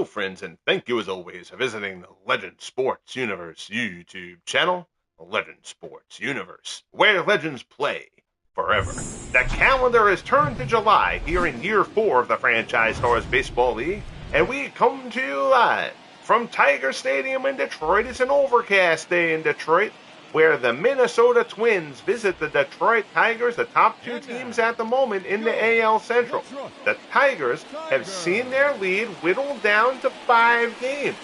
Hello, friends, and thank you as always for visiting the Legend Sports Universe YouTube channel, the Legend Sports Universe, where legends play forever. The calendar has turned to July here in year 4 of the Franchise Stars Baseball League, and we come to you live from Tiger Stadium in Detroit. It's an overcast day in Detroit, where the Minnesota Twins visit the Detroit Tigers, the top 2 teams at the moment in the AL Central. The Tigers have seen their lead whittled down to 5 games.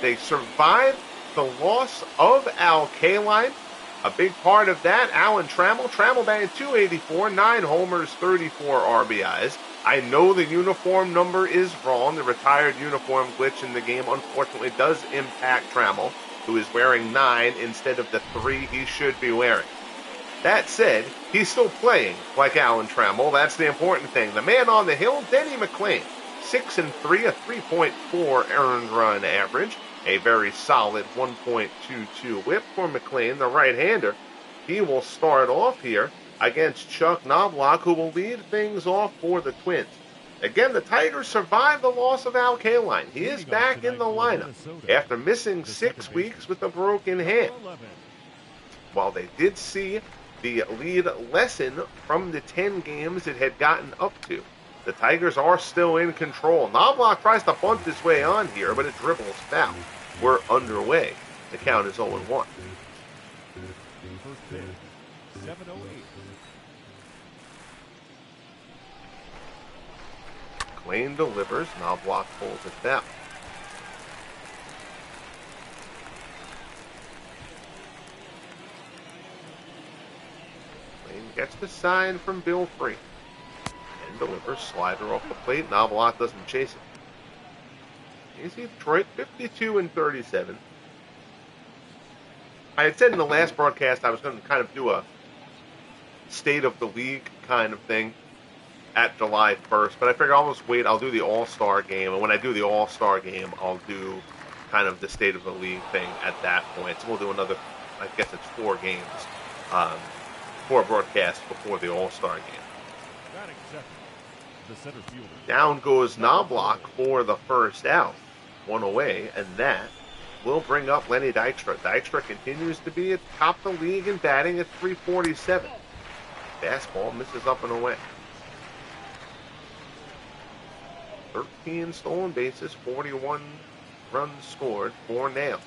They survived the loss of Kaline. A big part of that, Alan Trammell batted .284, 9 homers, 34 RBIs. I know the uniform number is wrong. The retired uniform glitch in the game unfortunately does impact Trammell, who is wearing 9 instead of the 3 he should be wearing. That said, he's still playing like Alan Trammell. That's the important thing. The man on the hill, Denny McLain, 6-3, a 3.4 earned run average, a very solid 1.22 whip for McLain, the right-hander. He will start off here against Chuck Knobloch, who will lead things off for the Twins. Again, the Tigers survived the loss of Kaline. He is back in the lineup after missing 6 weeks with a broken hand. While they did see the lead lessen from the 10 games it had gotten up to, the Tigers are still in control. Knobloch tries to bunt his way on here, but it dribbles foul. We're underway. The count is 0-1. First pitch, 7:08. McLain delivers. Knobloch pulls it down. McLain gets the sign from Bill Free and delivers. Slider off the plate. Knobloch doesn't chase it. You see Detroit 52-37. I had said in the last broadcast I was going to kind of do a state of the league kind of thing at July 1st, but I figure I'll just wait. I'll do the All-Star game, and when I do the All-Star game, I'll do kind of the State of the League thing at that point. So we'll do another, I guess it's 4 games, 4 broadcasts before the All-Star game. The center fielder. Down goes Knobloch for the first out. 1 away, and that will bring up Lenny Dykstra. Dykstra continues to be at top of the league in batting at .347. Fastball misses up and away. 13 stolen bases, 41 runs scored, 4 nails.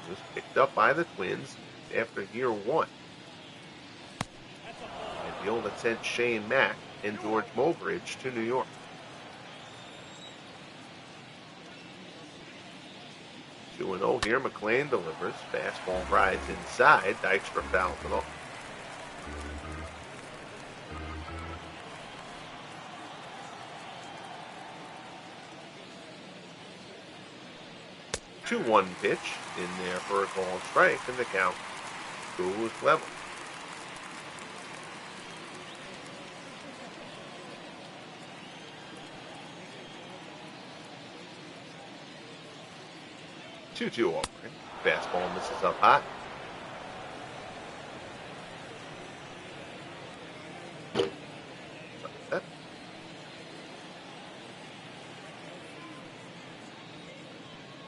It was picked up by the Twins after year 1. A deal that sent Shane Mack and George Mobridge to New York. 2-0 here. McLain delivers. Fastball rides inside. Dykstra fouls it off. The 2-1 pitch in there for a call strike, and the count goes level. Two offering. Fastball misses up high. That.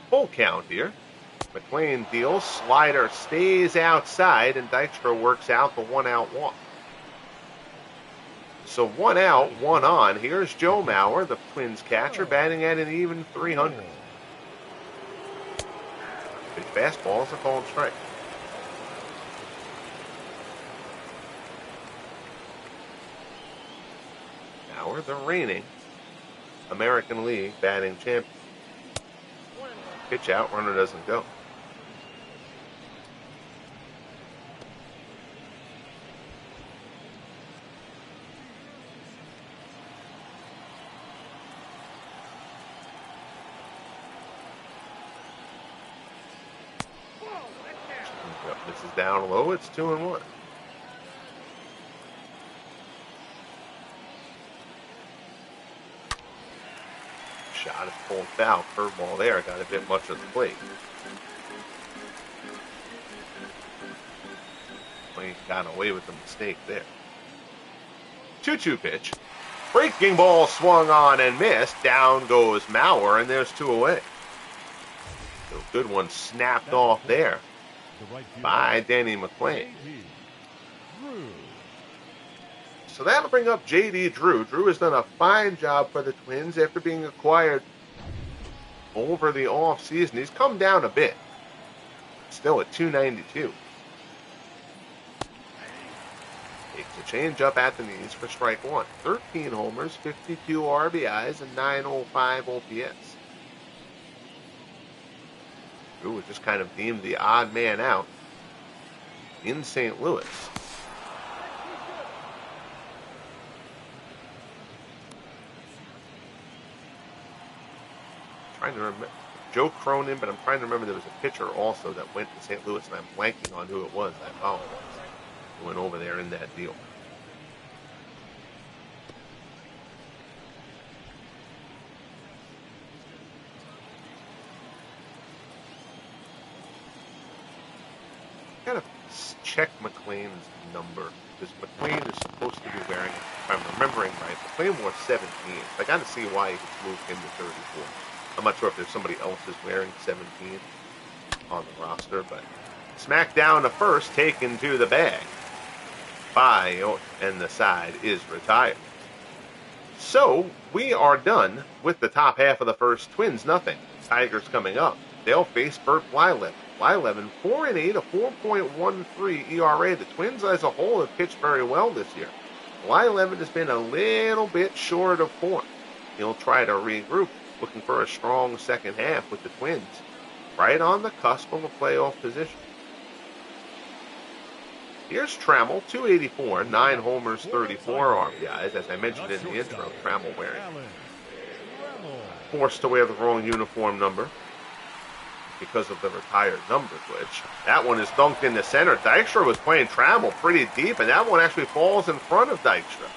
Full count here. McLain deals. Slider stays outside, and Dykstra works out the 1-out walk. So 1 out, 1 on. Here's Joe Mauer, the Twins catcher, batting at an even .300. Big fastball is a called strike. Mauer, the reigning American League batting champion. Pitch out, runner doesn't go. This is down low. It's 2-1. Shot is pulled foul. Curveball there. Got a bit much of the plate. He got away with the mistake there. 2-2 pitch. Breaking ball swung on and missed. Down goes Mauer, and there's 2 away. So good one snapped off there by Danny McLean. So that'll bring up J.D. Drew. Drew has done a fine job for the Twins after being acquired over the offseason. He's come down a bit. Still at 292. Takes a change up at the knees for strike 1. 13 homers, 52 RBIs, and 905 OPS. Drew was just kind of deemed the odd man out in St. Louis. Trying to remember Joe Cronin, but I'm trying to remember there was a pitcher also that went to St. Louis, and I'm blanking on who it was. I apologize. He went over there in that deal. Gotta check McLean's number, because McLean is supposed to be wearing, if I'm remembering right, McLean wore 17. I gotta see why he was moved into 34. I'm not sure if there's somebody else who's wearing 17 on the roster, but smacked down to first, taken to the bag by, and the side is retired. So we are done with the top half of the first. Twins nothing. Tigers coming up. They'll face Bert Blyleven. Blyleven 4-8, a 4.13 ERA. The Twins as a whole have pitched very well this year. Blyleven has been a little bit short of form. He'll try to regroup, looking for a strong second half with the Twins right on the cusp of a playoff position. Here's Trammell, 284, 9 homers, 34 RBIs. As I mentioned in the intro, Trammell wearing, forced to wear the wrong uniform number because of the retired number glitch. That one is dunked in the center. Dykstra was playing Trammell pretty deep, and that one actually falls in front of Dykstra.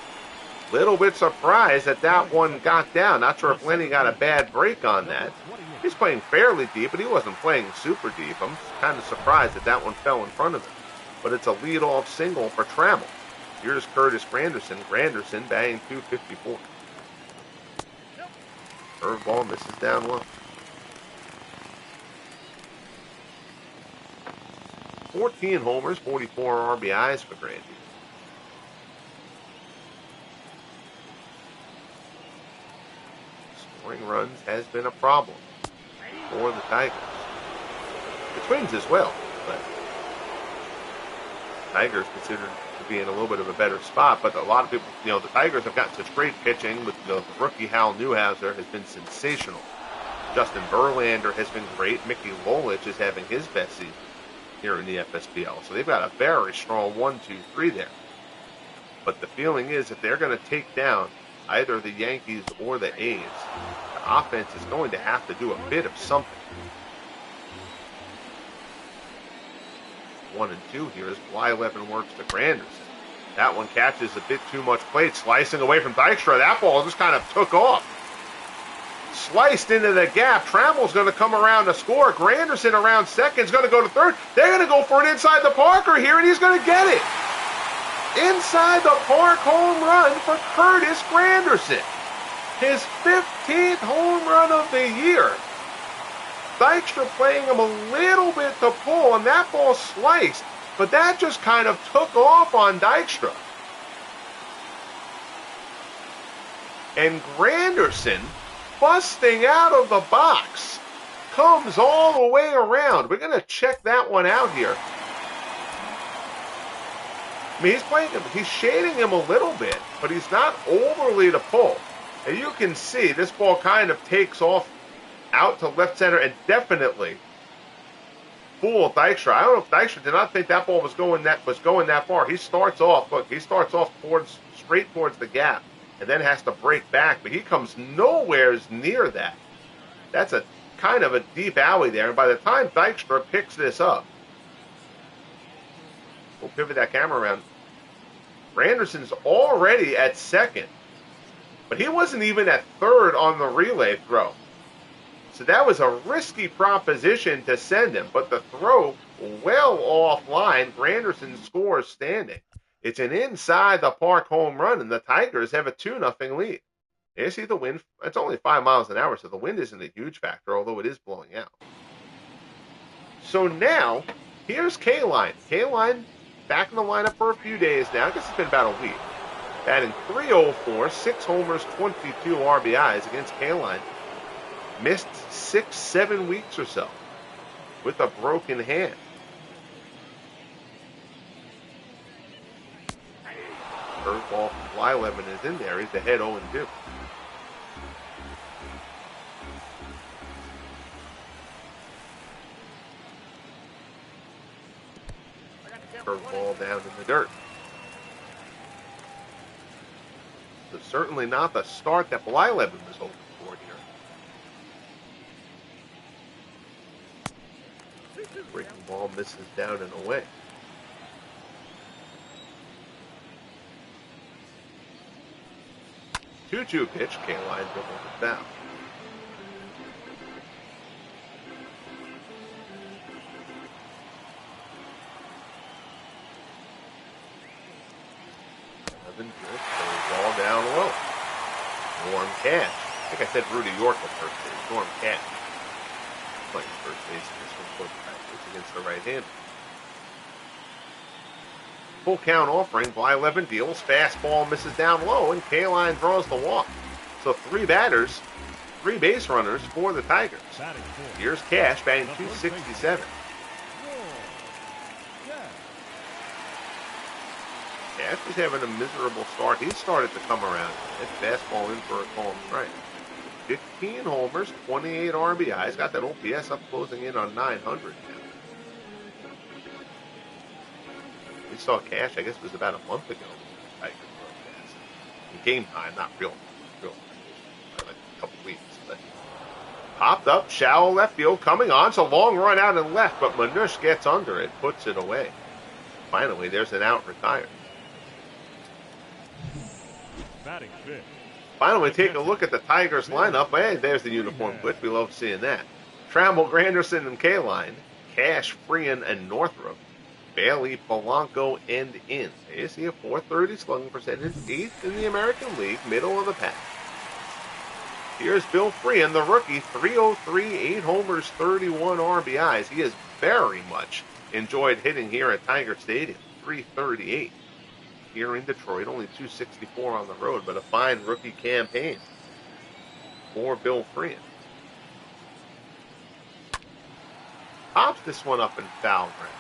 Little bit surprised that that one got down. Not sure if Lenny got a bad break on that. He's playing fairly deep, but he wasn't playing super deep. I'm kind of surprised that that one fell in front of him. But it's a leadoff single for Trammell. Here's Curtis Granderson. Granderson batting .254. Curveball misses down low. 14 homers, 44 RBIs for Grandy. Scoring runs has been a problem for the Tigers. The Twins as well, but Tigers considered to be in a little bit of a better spot. But a lot of people, the Tigers have gotten such great pitching with the rookie Hal Newhouser has been sensational. Justin Verlander has been great. Mickey Lolich is having his best season here in the FSBL. So they've got a very strong 1-2-3 there. But the feeling is if they're going to take down either the Yankees or the A's, the offense is going to have to do a bit of something. 1-2 here as Blyleven works to Granderson. That one catches a bit too much plate, slicing away from Dykstra. That ball just kind of took off. Sliced into the gap. Trammell's going to come around to score. Granderson around second is going to go to third. They're going to go for it inside the Parker here, and he's going to get it. Inside the park home run for Curtis Granderson. His 15th home run of the year. Dykstra playing him a little bit to pull, and that ball sliced, but that just kind of took off on Dykstra. And Granderson, busting out of the box, comes all the way around. We're going to check that one out here. I mean, he's playing him, he's shading him a little bit, but he's not overly to pull. And you can see this ball kind of takes off out to left center and definitely fooled Dykstra. I don't know if Dykstra did not think that ball was going that far. He starts off, straight towards the gap and then has to break back, but he comes nowhere near that. That's a kind of a deep alley there, and by the time Dykstra picks this up, we'll pivot that camera around. Granderson's already at second, but he wasn't even at third on the relay throw. So that was a risky proposition to send him, but the throw well offline. Granderson scores standing. It's an inside the park home run, and the Tigers have a 2-0 lead. You see the wind. It's only 5 miles an hour, so the wind isn't a huge factor, although it is blowing out. So now, here's Kaline. Kaline back in the lineup for a few days now. I guess it's been about a week. Batting .304, 6 homers, 22 RBIs against Kaline. Missed 6-7 weeks or so with a broken hand. Curveball from Blyleven is in there. He's ahead 0-2. Curveball down in the dirt. So certainly not the start that Blyleven was hoping for here. Breaking ball misses down and away. 2-2 pitch. Kaline dribbles it down. Ball down low. Norm Cash. I think I said Rudy York at first base. Norm Cash. Playing first base in this one for the Tigers against the right-hander. Full count offering. Blyleven deals. Fastball misses down low, and Kaline draws the walk. So 3 batters, 3 base runners for the Tigers. Here's Cash batting .267. Cash was having a miserable start. He started to come around. That fastball in for a call strike. 15 homers, 28 RBIs. Got that OPS up, closing in on 900 now. We saw Cash, I guess it was about a month ago. Tigers broadcast. In game time, not real, like a couple weeks. But popped up, shallow left field, coming on. It's a long run out and left, but Manush gets under it, puts it away. Finally, there's an out, retired. Finally, take a look at the Tigers lineup. Hey, there's the uniform glitch. We love seeing that. Trammell, Granderson, and Kaline. Cash, Freehan, and Northrup. Bailey, Polanco, and Inns. You see a .430 slugging percentage, 8th in the American League, middle of the pack. Here's Bill Freehan, the rookie, .303, 8 homers, 31 RBIs. He has very much enjoyed hitting here at Tiger Stadium. .338. Here in Detroit, only .264 on the road, but a fine rookie campaign for Bill Freehan. Pops this one up in foul ground.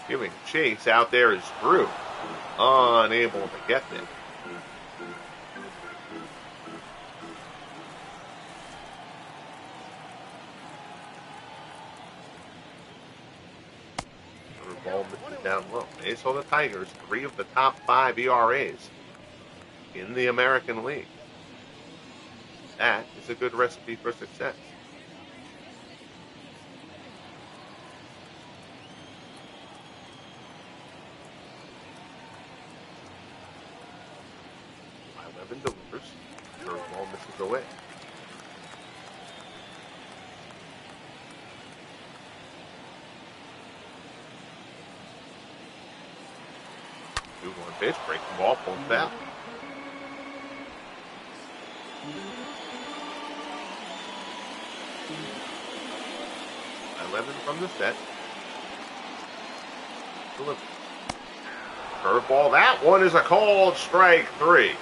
Giving chase out there is Drew. Unable to get there. Ball misses down low. They saw the Tigers, 3 of the top 5 ERAs in the American League. That is a good recipe for success. Blyleven delivers. Curveball misses away. One pitch, breaking ball, pulled foul. Blyleven from the set. Curveball, that one is a called strike 3.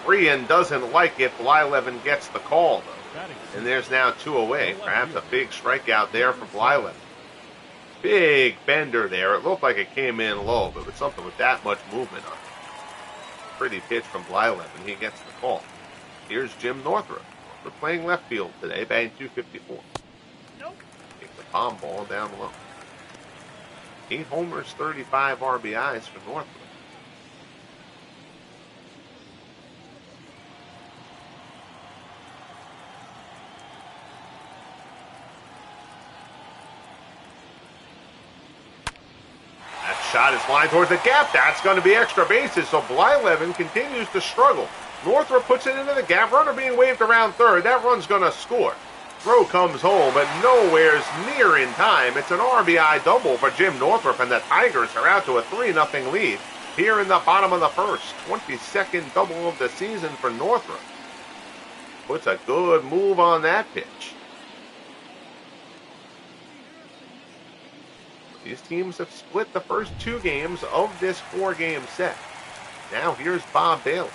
Freehan doesn't like it. Blyleven gets the call, though. And there's now 2 away. Perhaps a big strikeout there for Blyleven. Big bender there. It looked like it came in low, but with something with that much movement on it. Pretty pitch from Blyleven. He gets the call. Here's Jim Northrup. We're playing left field today, batting .254. Nope. Take the palm ball down low. 8 homers, 35 RBIs for Northrup. Shot is lined towards the gap. That's going to be extra bases. So Blyleven continues to struggle. Northrup puts it into the gap. Runner being waved around third. That run's going to score. Throw comes home, but nowhere's near in time. It's an RBI double for Jim Northrup, and the Tigers are out to a 3-0 lead here in the bottom of the first. 22nd double of the season for Northrop. Puts a good move on that pitch. These teams have split the first 2 games of this 4-game set. Now here's Bob Bailey.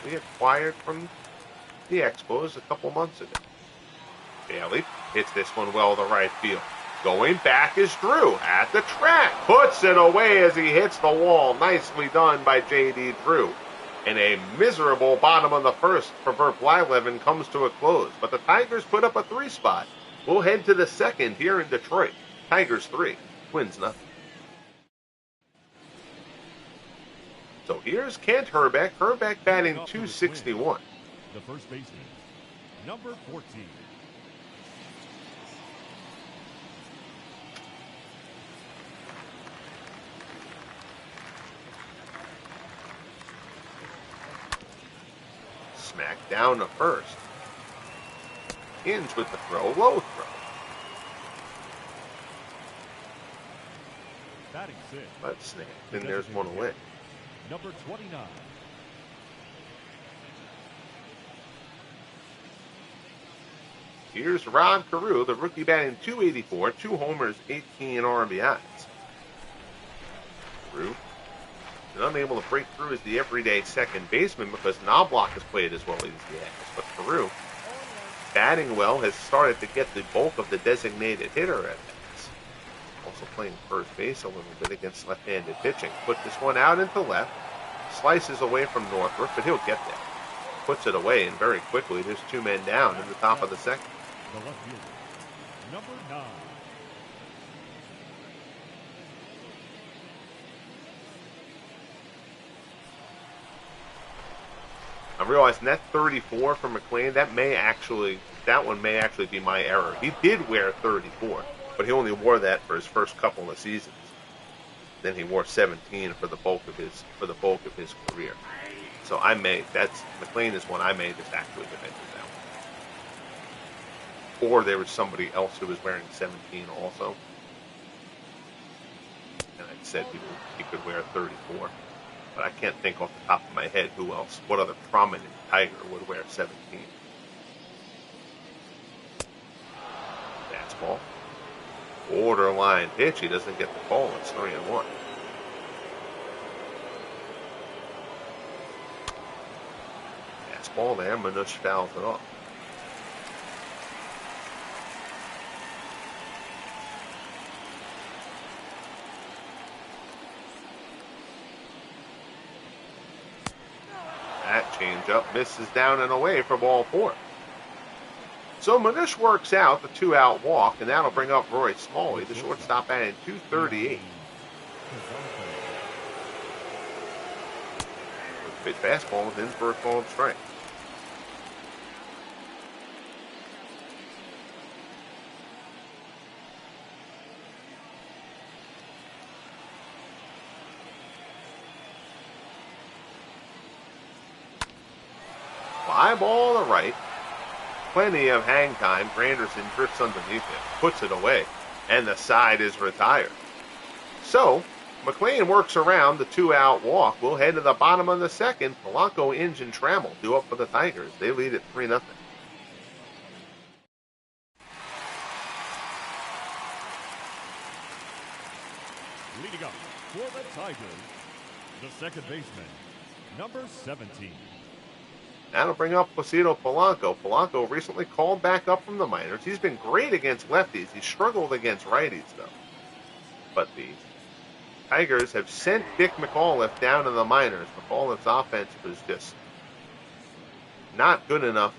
We acquired from the Expos a couple months ago. Bailey hits this one well to right field. Going back is Drew at the track. Puts it away as he hits the wall. Nicely done by J.D. Drew. And a miserable bottom of the first for Bert Blyleven comes to a close. But the Tigers put up a 3 spot. We'll head to the second here in Detroit. Tigers 3, Twins nothing. So here's Kent Hrbek. Hrbek batting .261. The first baseman, number 14. Smack down to first. Hinge with the throw, low throw. Batting 6. Let's snap. Then there's one away. Number 29. Here's Rod Carew, the rookie batting .284, 2 homers, 18 RBIs. Carew is unable to break through as the everyday second baseman because Knobloch has played as well as he has. But Carew, batting well, has started to get the bulk of the designated hitter at bats. Also playing first base a little bit against left-handed pitching. Put this one out into left. Slices away from Northrop, but he'll get there. Puts it away, and very quickly there's 2 men down in the top of the second. The left fielder, number 9. I'm realizing that 34 for McLean, that one may actually be my error. He did wear 34, but he only wore that for his first couple of seasons. Then he wore 17 for the bulk of his career. So McLean is one I may just actually have entered that one. Or there was somebody else who was wearing 17 also. And I said he could wear 34. But I can't think off the top of my head who else, what other prominent Tiger would wear 17. Fastball. Borderline pitch. He doesn't get the call. It's 3-1. Fastball there. Manush fouls it off. That changeup misses down and away for ball 4. So Manush works out the 2-out walk, and that'll bring up Roy Smalley, the shortstop, batting .238. Pitch fastball is in for a called strike. Fly ball to right. Plenty of hang time. Granderson drifts underneath it, puts it away, and the side is retired. So, McLean works around the 2-out walk. We'll head to the bottom of the second. Polanco, Inge, and Trammell due up for the Tigers. They lead at 3-0. Leading up for the Tigers, the second baseman, number 17. That'll bring up Placido Polanco. Polanco recently called back up from the minors. He's been great against lefties. He struggled against righties, though. But the Tigers have sent Dick McAuliffe down to the minors. McAuliffe's offense was just not good enough.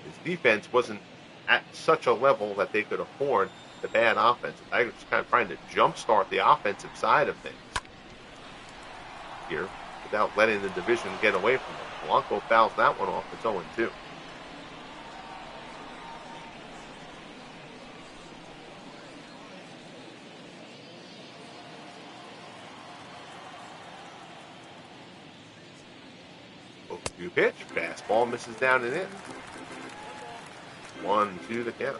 His defense wasn't at such a level that they could afford the bad offense. The Tigers are kind of trying to jumpstart the offensive side of things here, without letting the division get away from them. Polanco fouls that one off. It's 0-2. Two pitch. Fastball misses down and in. 1-2 the count.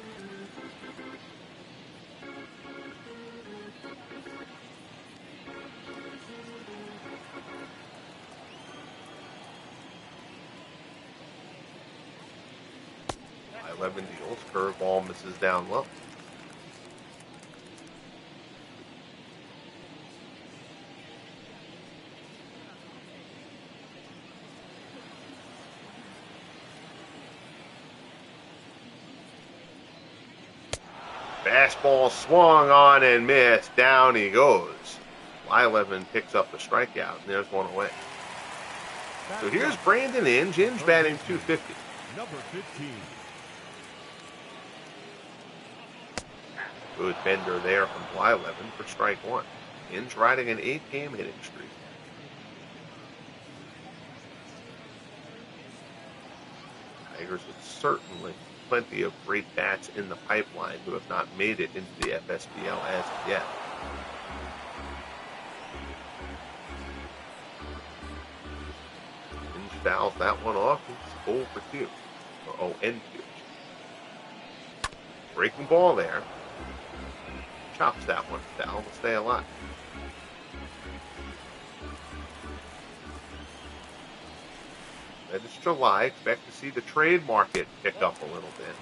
Blyleven deals. Curveball misses down low. Fastball swung on and missed. Down he goes. Blyleven picks up the strikeout, and there's one away. So here's Brandon Inge. Inge batting .250. Number 15. Good bender there from Blyleven for strike one. Inge riding an 8-game hitting streak. Tigers with certainly plenty of great bats in the pipeline who have not made it into the FSBL as of yet. Inge fouls that one off. He's 0 for 2. Or 0 and 2. Breaking ball there. Chops that one. Foul to stay alive. That is July. Expect to see the trade market pick up a little bit.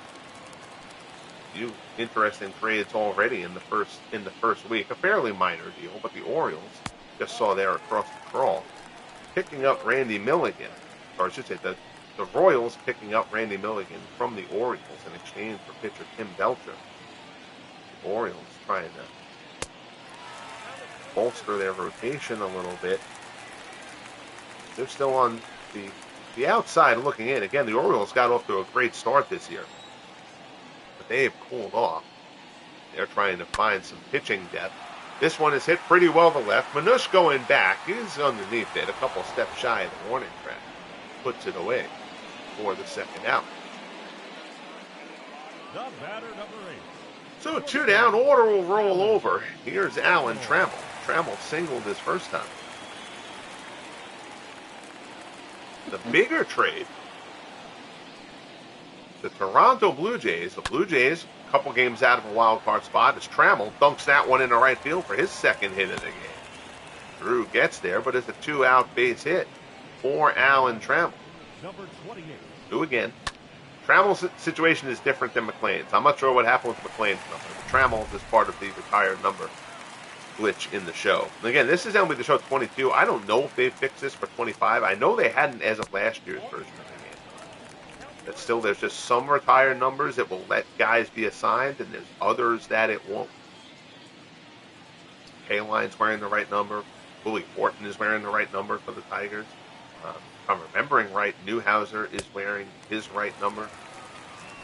A few interesting trades already in the first week. A fairly minor deal, but the Orioles just saw there across the crawl picking up Randy Milligan, or I should say the Royals picking up Randy Milligan from the Orioles in exchange for pitcher Tim Belcher. The Orioles trying to bolster their rotation a little bit. They're still on the outside looking in. Again, the Orioles got off to a great start this year, but they have cooled off. They're trying to find some pitching depth. This one is hit pretty well to left. Manush going back. He's underneath it, a couple steps shy of the warning track. Puts it away for the second out. The batter, number 8. So 2 down, order will roll over. Here's Alan Trammell. Trammell singled his first time. The bigger trade, the Toronto Blue Jays. The Blue Jays, a couple games out of a wild card spot, as Trammell dunks that one into right field for his second hit of the game. Drew gets there, but it's a 2-out base hit for Alan Trammell. Number 28. Who again? Trammell's situation is different than McLean's. I'm not sure what happened with McLean's number, but Trammell's is part of the retired number glitch in the show. And again, this is MLB The Show 22. I don't know if they fixed this for 25. I know they hadn't as of last year's version of the game. But still, there's just some retired numbers that will let guys be assigned, and there's others that it won't. Kaline's wearing the right number. Willie Horton is wearing the right number for the Tigers. If I'm remembering right, Newhouser is wearing his right number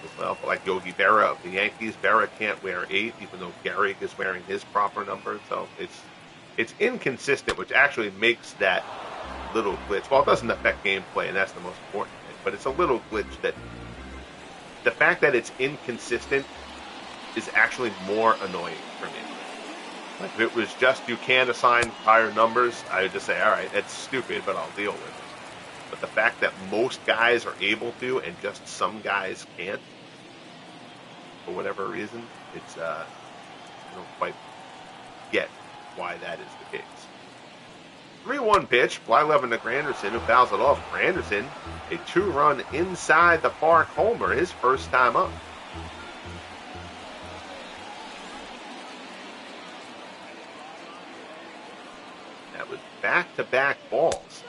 as well. But like Yogi Berra of the Yankees, Berra can't wear 8, even though Gehrig is wearing his proper number. So it's inconsistent, which actually makes that little glitch. Well, it doesn't affect gameplay, and that's the most important thing. But it's a little glitch that the fact that it's inconsistent is actually more annoying for me. Like if it was just you can't assign higher numbers, I would just say, all right, that's stupid, but I'll deal with it. But the fact that most guys are able to and just some guys can't, for whatever reason, it's I don't quite get why that is the case. 3-1 pitch, Blyleven to Granderson, who fouls it off. Granderson, a 2-run inside the park homer, his first time up. That was back-to-back balls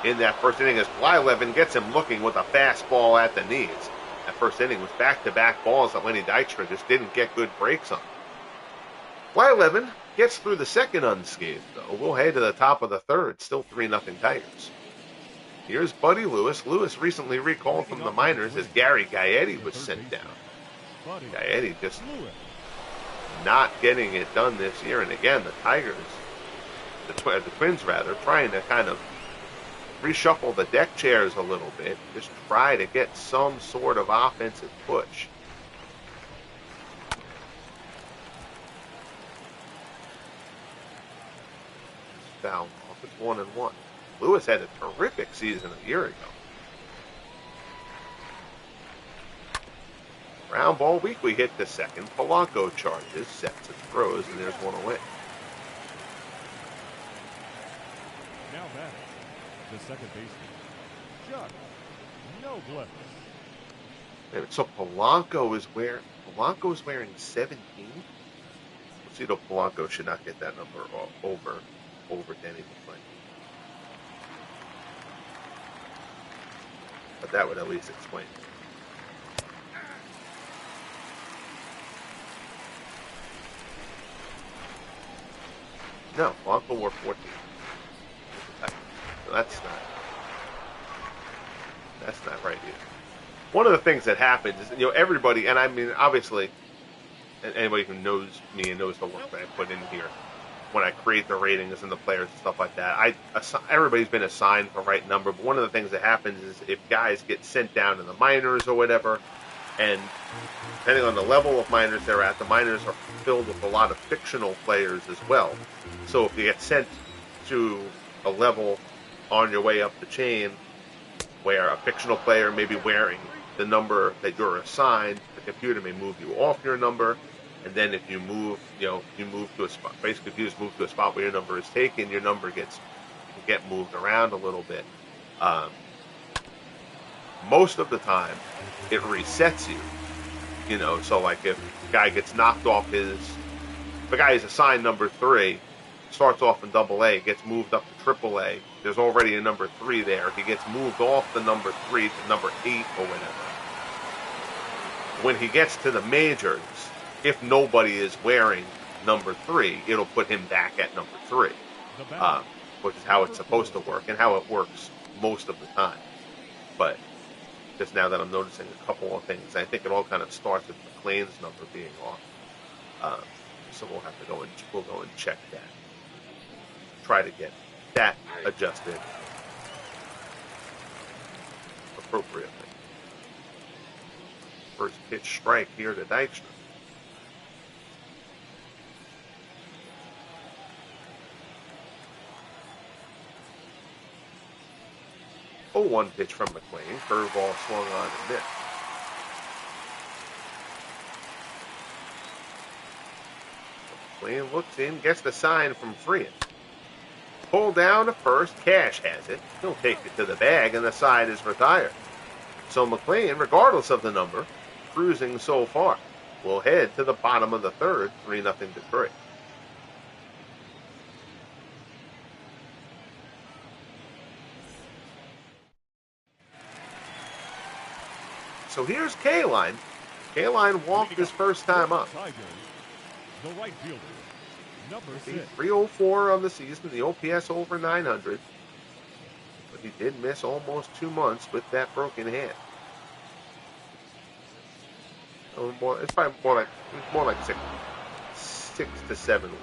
in that first inning as Blyleven gets him looking with a fastball at the knees. That first inning was back-to-back balls that Lenny Dykstra just didn't get good breaks on. Blyleven gets through the second unscathed, though. We'll head to the top of the third. Still 3-0 Tigers. Here's Buddy Lewis. Lewis recently recalled from the minors as Gary Gaetti was sent down. Gaetti just not getting it done this year. And again, the Tigers, the Twins rather, trying to kind of reshuffle the deck chairs a little bit. Just try to get some sort of offensive push. Foul off. It's 1-1. Lewis had a terrific season a year ago. Ground ball weekly hit to second. Polanco charges, sets and throws, and there's one away. Now batting, the second baseman, Chuck Nobles. So Polanco is wearing 17. Lucido Polanco should not get that number over Danny McLean. But that would at least explain it. No, Polanco wore 14. So that's not right either. One of the things that happens is, everybody, and I mean, obviously, anybody who knows me and knows the work that I put in here, when I create the ratings and the players and stuff like that, everybody's been assigned the right number. But one of the things that happens is if guys get sent down in the minors or whatever, and depending on the level of minors they're at, the minors are filled with a lot of fictional players as well. So if you get sent to a level on your way up the chain where a fictional player may be wearing the number that you're assigned, the computer may move you off your number, and then if you move, you move to a spot. Basically, if you just move to a spot where your number is taken, your number can get moved around a little bit. Most of the time, it resets you. So like if a guy gets knocked off if a guy is assigned number 3, starts off in AA, gets moved up to AAA, there's already a number 3 there. He gets moved off the number 3 to number 8 or whatever. When he gets to the majors, if nobody is wearing number 3, it'll put him back at number 3, which is how it's supposed to work and how it works most of the time. But just now that I'm noticing a couple of things, I think it all kind of starts with McLean's number being off. So we'll have to go and check that. Try to get that adjusted appropriately. First pitch strike here to Dykstra. 0-1 pitch from McLean. Curveball swung on and missed. McLean looks in, gets the sign from Freehan. Pulled down to first. Cash has it. He'll take it to the bag, and the side is retired. So McLean, regardless of the number, cruising so far, will head to the bottom of the third, 3-0 Detroit. So here's Kaline. Kaline walked his first time up. The right fielder, number 6. 304 on the season, the OPS over 900. But he did miss almost 2 months with that broken hand. It's probably more like 6 to 7 weeks.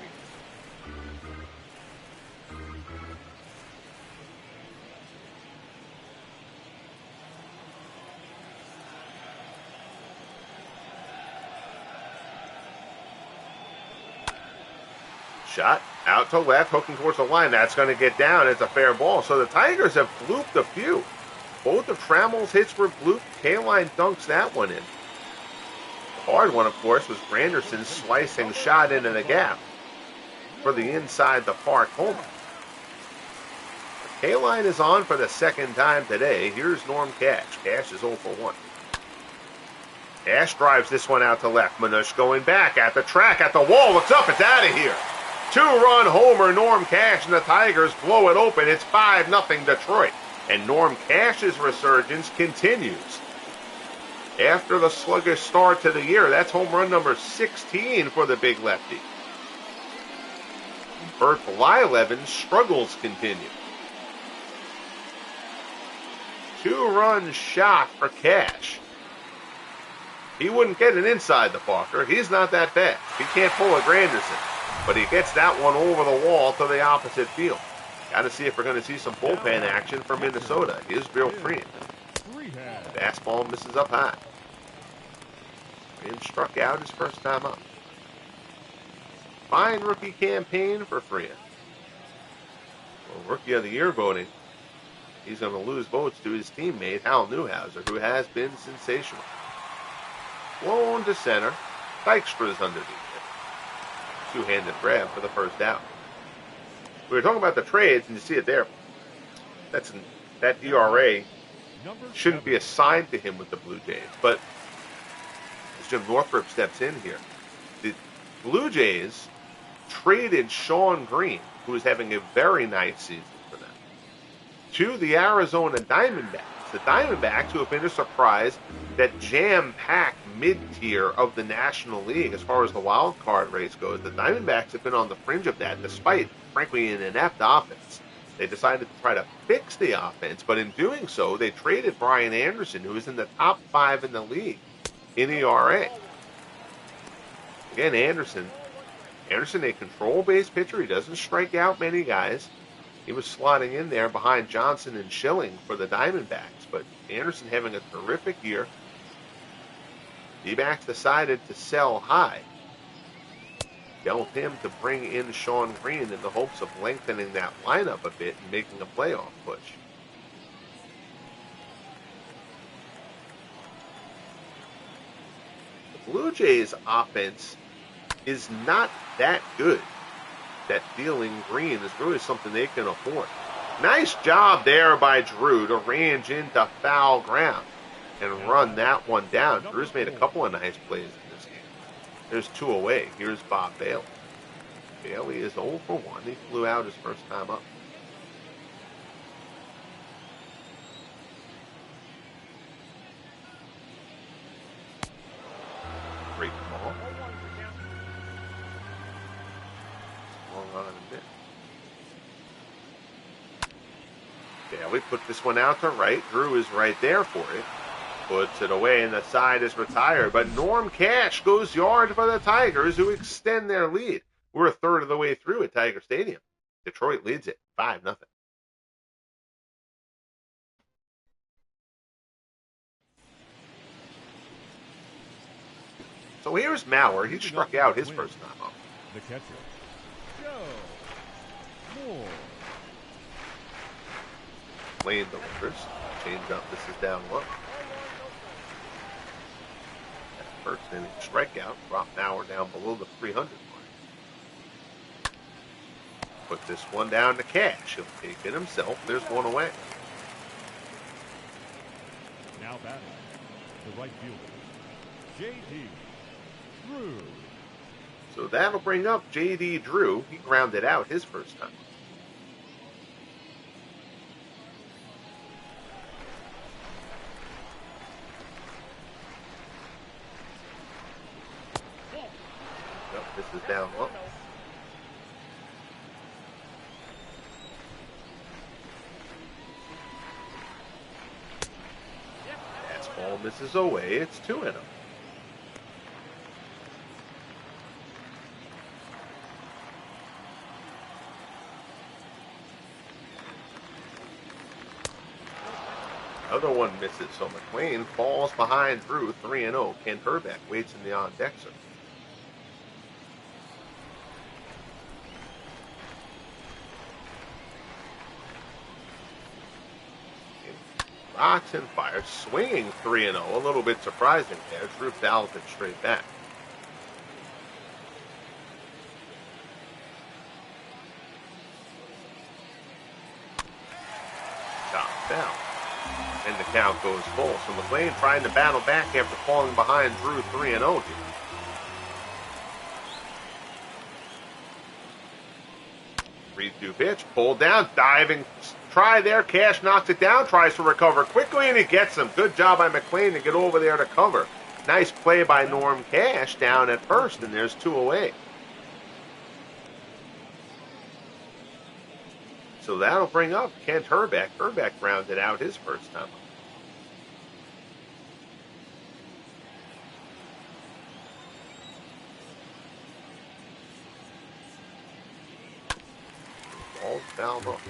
Shot out to left, hooking towards the line. That's going to get down. It's a fair ball. So the Tigers have blooped a few. Both of Trammell's hits were blooped. Kaline dunks that one in. The hard one, of course, was Granderson's slicing shot into the gap for the inside the park homer. Kaline is on for the second time today. Here's Norm Cash. Cash is 0 for 1. Cash drives this one out to left. Manush going back at the track, at the wall. Looks up. It's out of here. 2-run homer, Norm Cash, and the Tigers blow it open. It's 5-0 Detroit. And Norm Cash's resurgence continues. After the sluggish start to the year, that's home run number 16 for the big lefty. Bert Blyleven's struggles continue. 2-run shot for Cash. He wouldn't get it inside the Parker. He's not that fast. He can't pull a Granderson. But he gets that one over the wall to the opposite field. Got to see if we're going to see some bullpen action from Minnesota. Here's Bill Freehan. Fastball misses up high. Freehan struck out his first time up. Fine rookie campaign for Freehan. Well, Rookie of the Year voting, he's going to lose votes to his teammate Hal Newhouser, who has been sensational. Blown to center. Dykstra's underneath it. Two-handed grab for the first out. We were talking about the trades, and you see it there. That ERA Number shouldn't be 7. assigned to him with the Blue Jays. But as Jim Northrup steps in here, the Blue Jays traded Sean Green, who is having a very nice season for them, to the Arizona Diamondbacks. The Diamondbacks, who have been a surprise, that jam-packed mid-tier of the National League as far as the wild card race goes. The Diamondbacks have been on the fringe of that, despite, frankly, an inept offense. They decided to try to fix the offense, but in doing so, they traded Brian Anderson, who is in the top 5 in the league in ERA. Again, Anderson, a control base pitcher. He doesn't strike out many guys. He was slotting in there behind Johnson and Schilling for the Diamondbacks, but Anderson having a terrific year. D-backs decided to sell high. Dealt him to bring in Sean Green in the hopes of lengthening that lineup a bit and making a playoff push. The Blue Jays offense is not that good that dealing Green is really something they can afford. Nice job there by Drew to range into foul ground and run that one down. Drew's made a couple of nice plays in this game. There's 2 away. Here's Bob Bailey. Bailey is 0 for 1. He flew out his first time up. Great ball. On a bit. Bailey put this one out to right. Drew is right there for it. Puts it away, and the side is retired. But Norm Cash goes yard for the Tigers, who extend their lead. We're a third of the way through at Tiger Stadium. Detroit leads it 5-0. So here's Mauer. He struck out his first time up. The catcher, Joe Moore. Lane delivers. Change up. This is down 1. That first inning strikeout dropped Mauer down below the 300 mark. Put this one down to Cash. He'll take it himself. There's 1 away. Now batting, the right fielder, J.D. Drew. So that'll bring up J.D. Drew. He grounded out his first time. Yep, this is down 1. Fastball misses away. It's 2-0. Another one misses, so McLean falls behind Drew 3-0. Ken Herbeck waits in the on-deck circle. Rocks and fires, swinging 3-0. A little bit surprising there. Drew fouls it straight back. Chopped down. And the count goes full. So McLean trying to battle back after falling behind Drew 3-0 here. Three-two pitch, pulled down, diving try there. Cash knocks it down, tries to recover quickly, and he gets him. Good job by McLean to get over there to cover. Nice play by Norm Cash down at first, and there's 2 away. So that'll bring up Kent Herbeck. Herbeck rounded out his first time. Ball fouled off.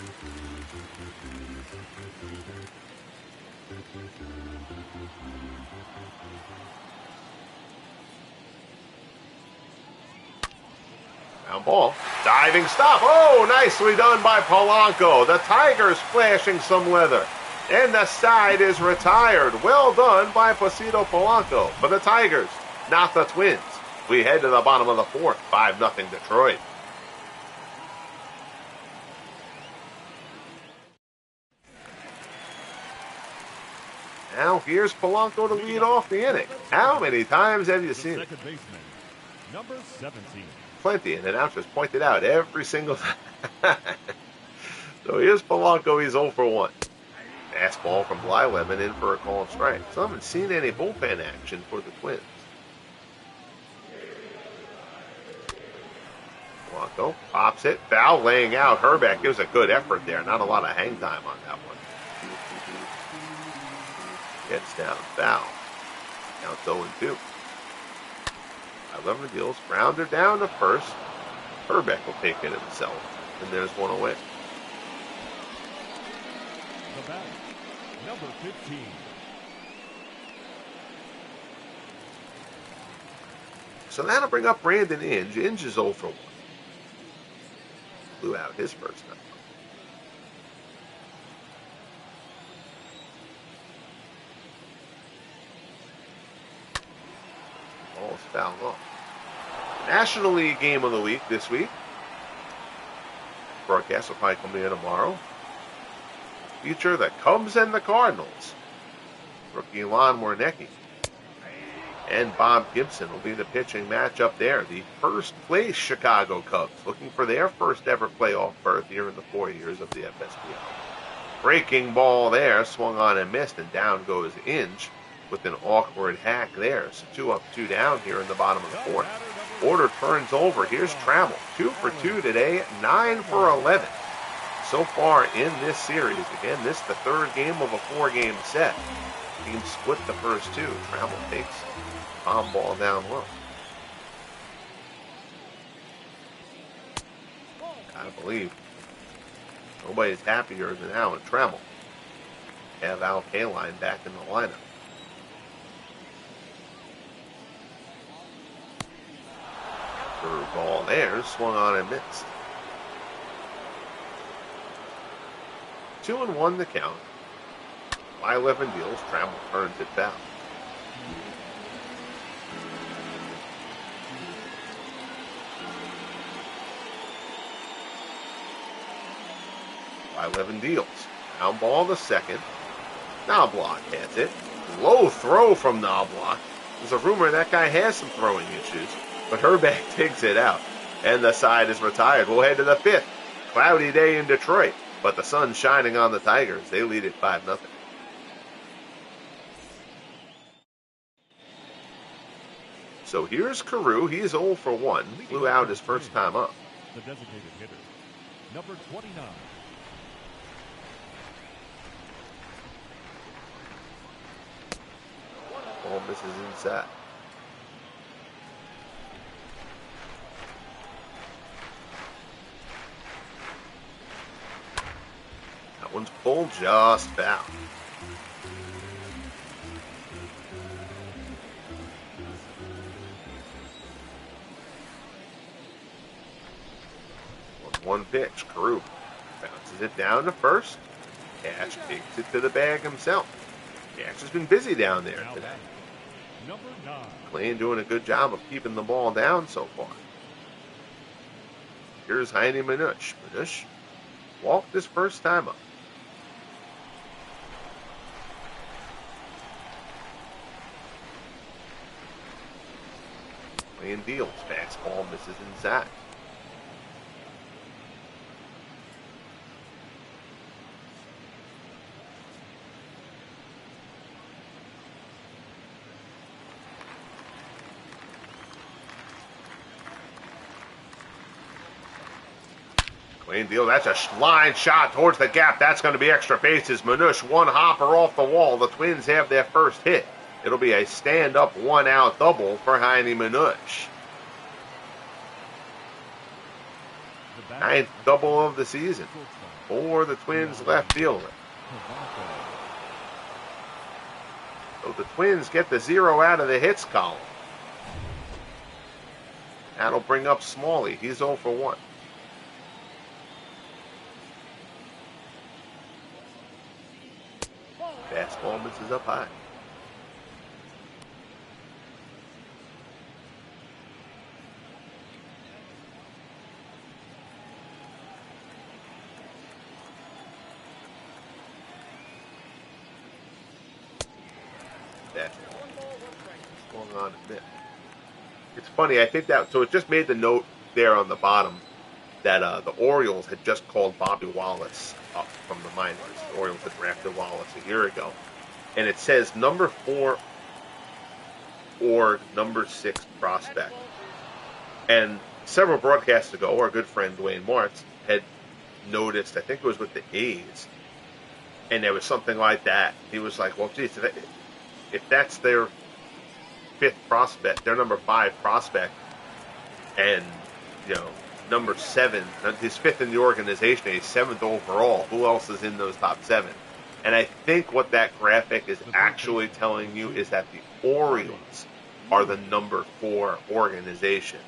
Ground ball. Diving stop. Oh, nicely done by Polanco. The Tigers flashing some leather. And the side is retired. Well done by Placido Polanco. For the Tigers, not the Twins. We head to the bottom of the 4th. 5-0 Detroit. Now here's Polanco to lead off the inning. How many times have you seen it? Second baseman, number 17. Plenty, and the announcers pointed out every single time. So here's Polanco, he's 0 for 1. Fastball from Blyleven in for a called strike. So I haven't seen any bullpen action for the Twins. Polanco pops it, foul, laying out. Herbeck gives a good effort there. Not a lot of hang time on that one. Gets down, foul. Counts 0-2. 11 deals, grounder down to first. Herbeck will take it himself, and there's one away. The batter, number 15. So that'll bring up Brandon Inge. Inge is 0 for 1. Blew out his first time. Ball's fouled off. National League game of the week this week. Broadcast will probably come in tomorrow. Feature the Cubs and the Cardinals. Rookie Lon Warnecki and Bob Gibson will be the pitching matchup there. The first place Chicago Cubs looking for their first ever playoff berth here in the 4 years of the FSBL. Breaking ball there, swung on and missed, and down goes Inge with an awkward hack there. So 2 up, 2 down here in the bottom of the fourth. Order turns over. Here's Trammell. 2 for 2 today, 9 for 11. So far in this series, again, this is the third game of a 4-game set. Team split the first 2. Trammell takes bomb ball down low. Gotta believe nobody's happier than Alan Trammell. Have Al Kaline back in the lineup. Third ball there, swung on and missed. 2-1 the count. Blyleven deals, Trammell turns it foul. Blyleven deals. Down ball to second. Knobloch has it. Low throw from Knobloch. There's a rumor that guy has some throwing issues, but Herbeck takes it out, and the side is retired. We'll head to the 5th. Cloudy day in Detroit, but the sun's shining on the Tigers. They lead it 5-0. So here's Carew. He's 0 for 1. Blew out his first time up. The designated hitter, number 29. Ball misses inside. That one's pulled just foul. One pitch, Carew bounces it down to first. Cash takes it to the bag himself. Cash has been busy down there today. Number 9. Kaline doing a good job of keeping the ball down so far. Here's Heine Minush. Minush walked his first time up. Kaline deals. Fastball misses inside. Kaline deal. That's a line shot towards the gap. That's going to be extra bases. Minush, one hopper off the wall. The Twins have their first hit. It'll be a stand-up, one-out double for Heine Minush. 9th double of the season for the Twins left fielder. So the Twins get the 0 out of the hits column. That'll bring up Smalley. He's 0 for 1. Fastball misses up high. that. What's going on in there? It's funny, I think that, so it just made the note there on the bottom that the Orioles had just called Bobby Wallace up from the minors. The Orioles had drafted Wallace a year ago. And it says number 4 or number 6 prospect. And several broadcasts ago, our good friend Dwayne Martz had noticed, I think it was with the A's, and there was something like that. He was like, well, geez, if that's their 5th prospect, their number 5 prospect, and, you know, number 7, his 5th in the organization, he's 7th overall, who else is in those top 7? And I think what that graphic is actually telling you is that the Orioles are the number 4 organization.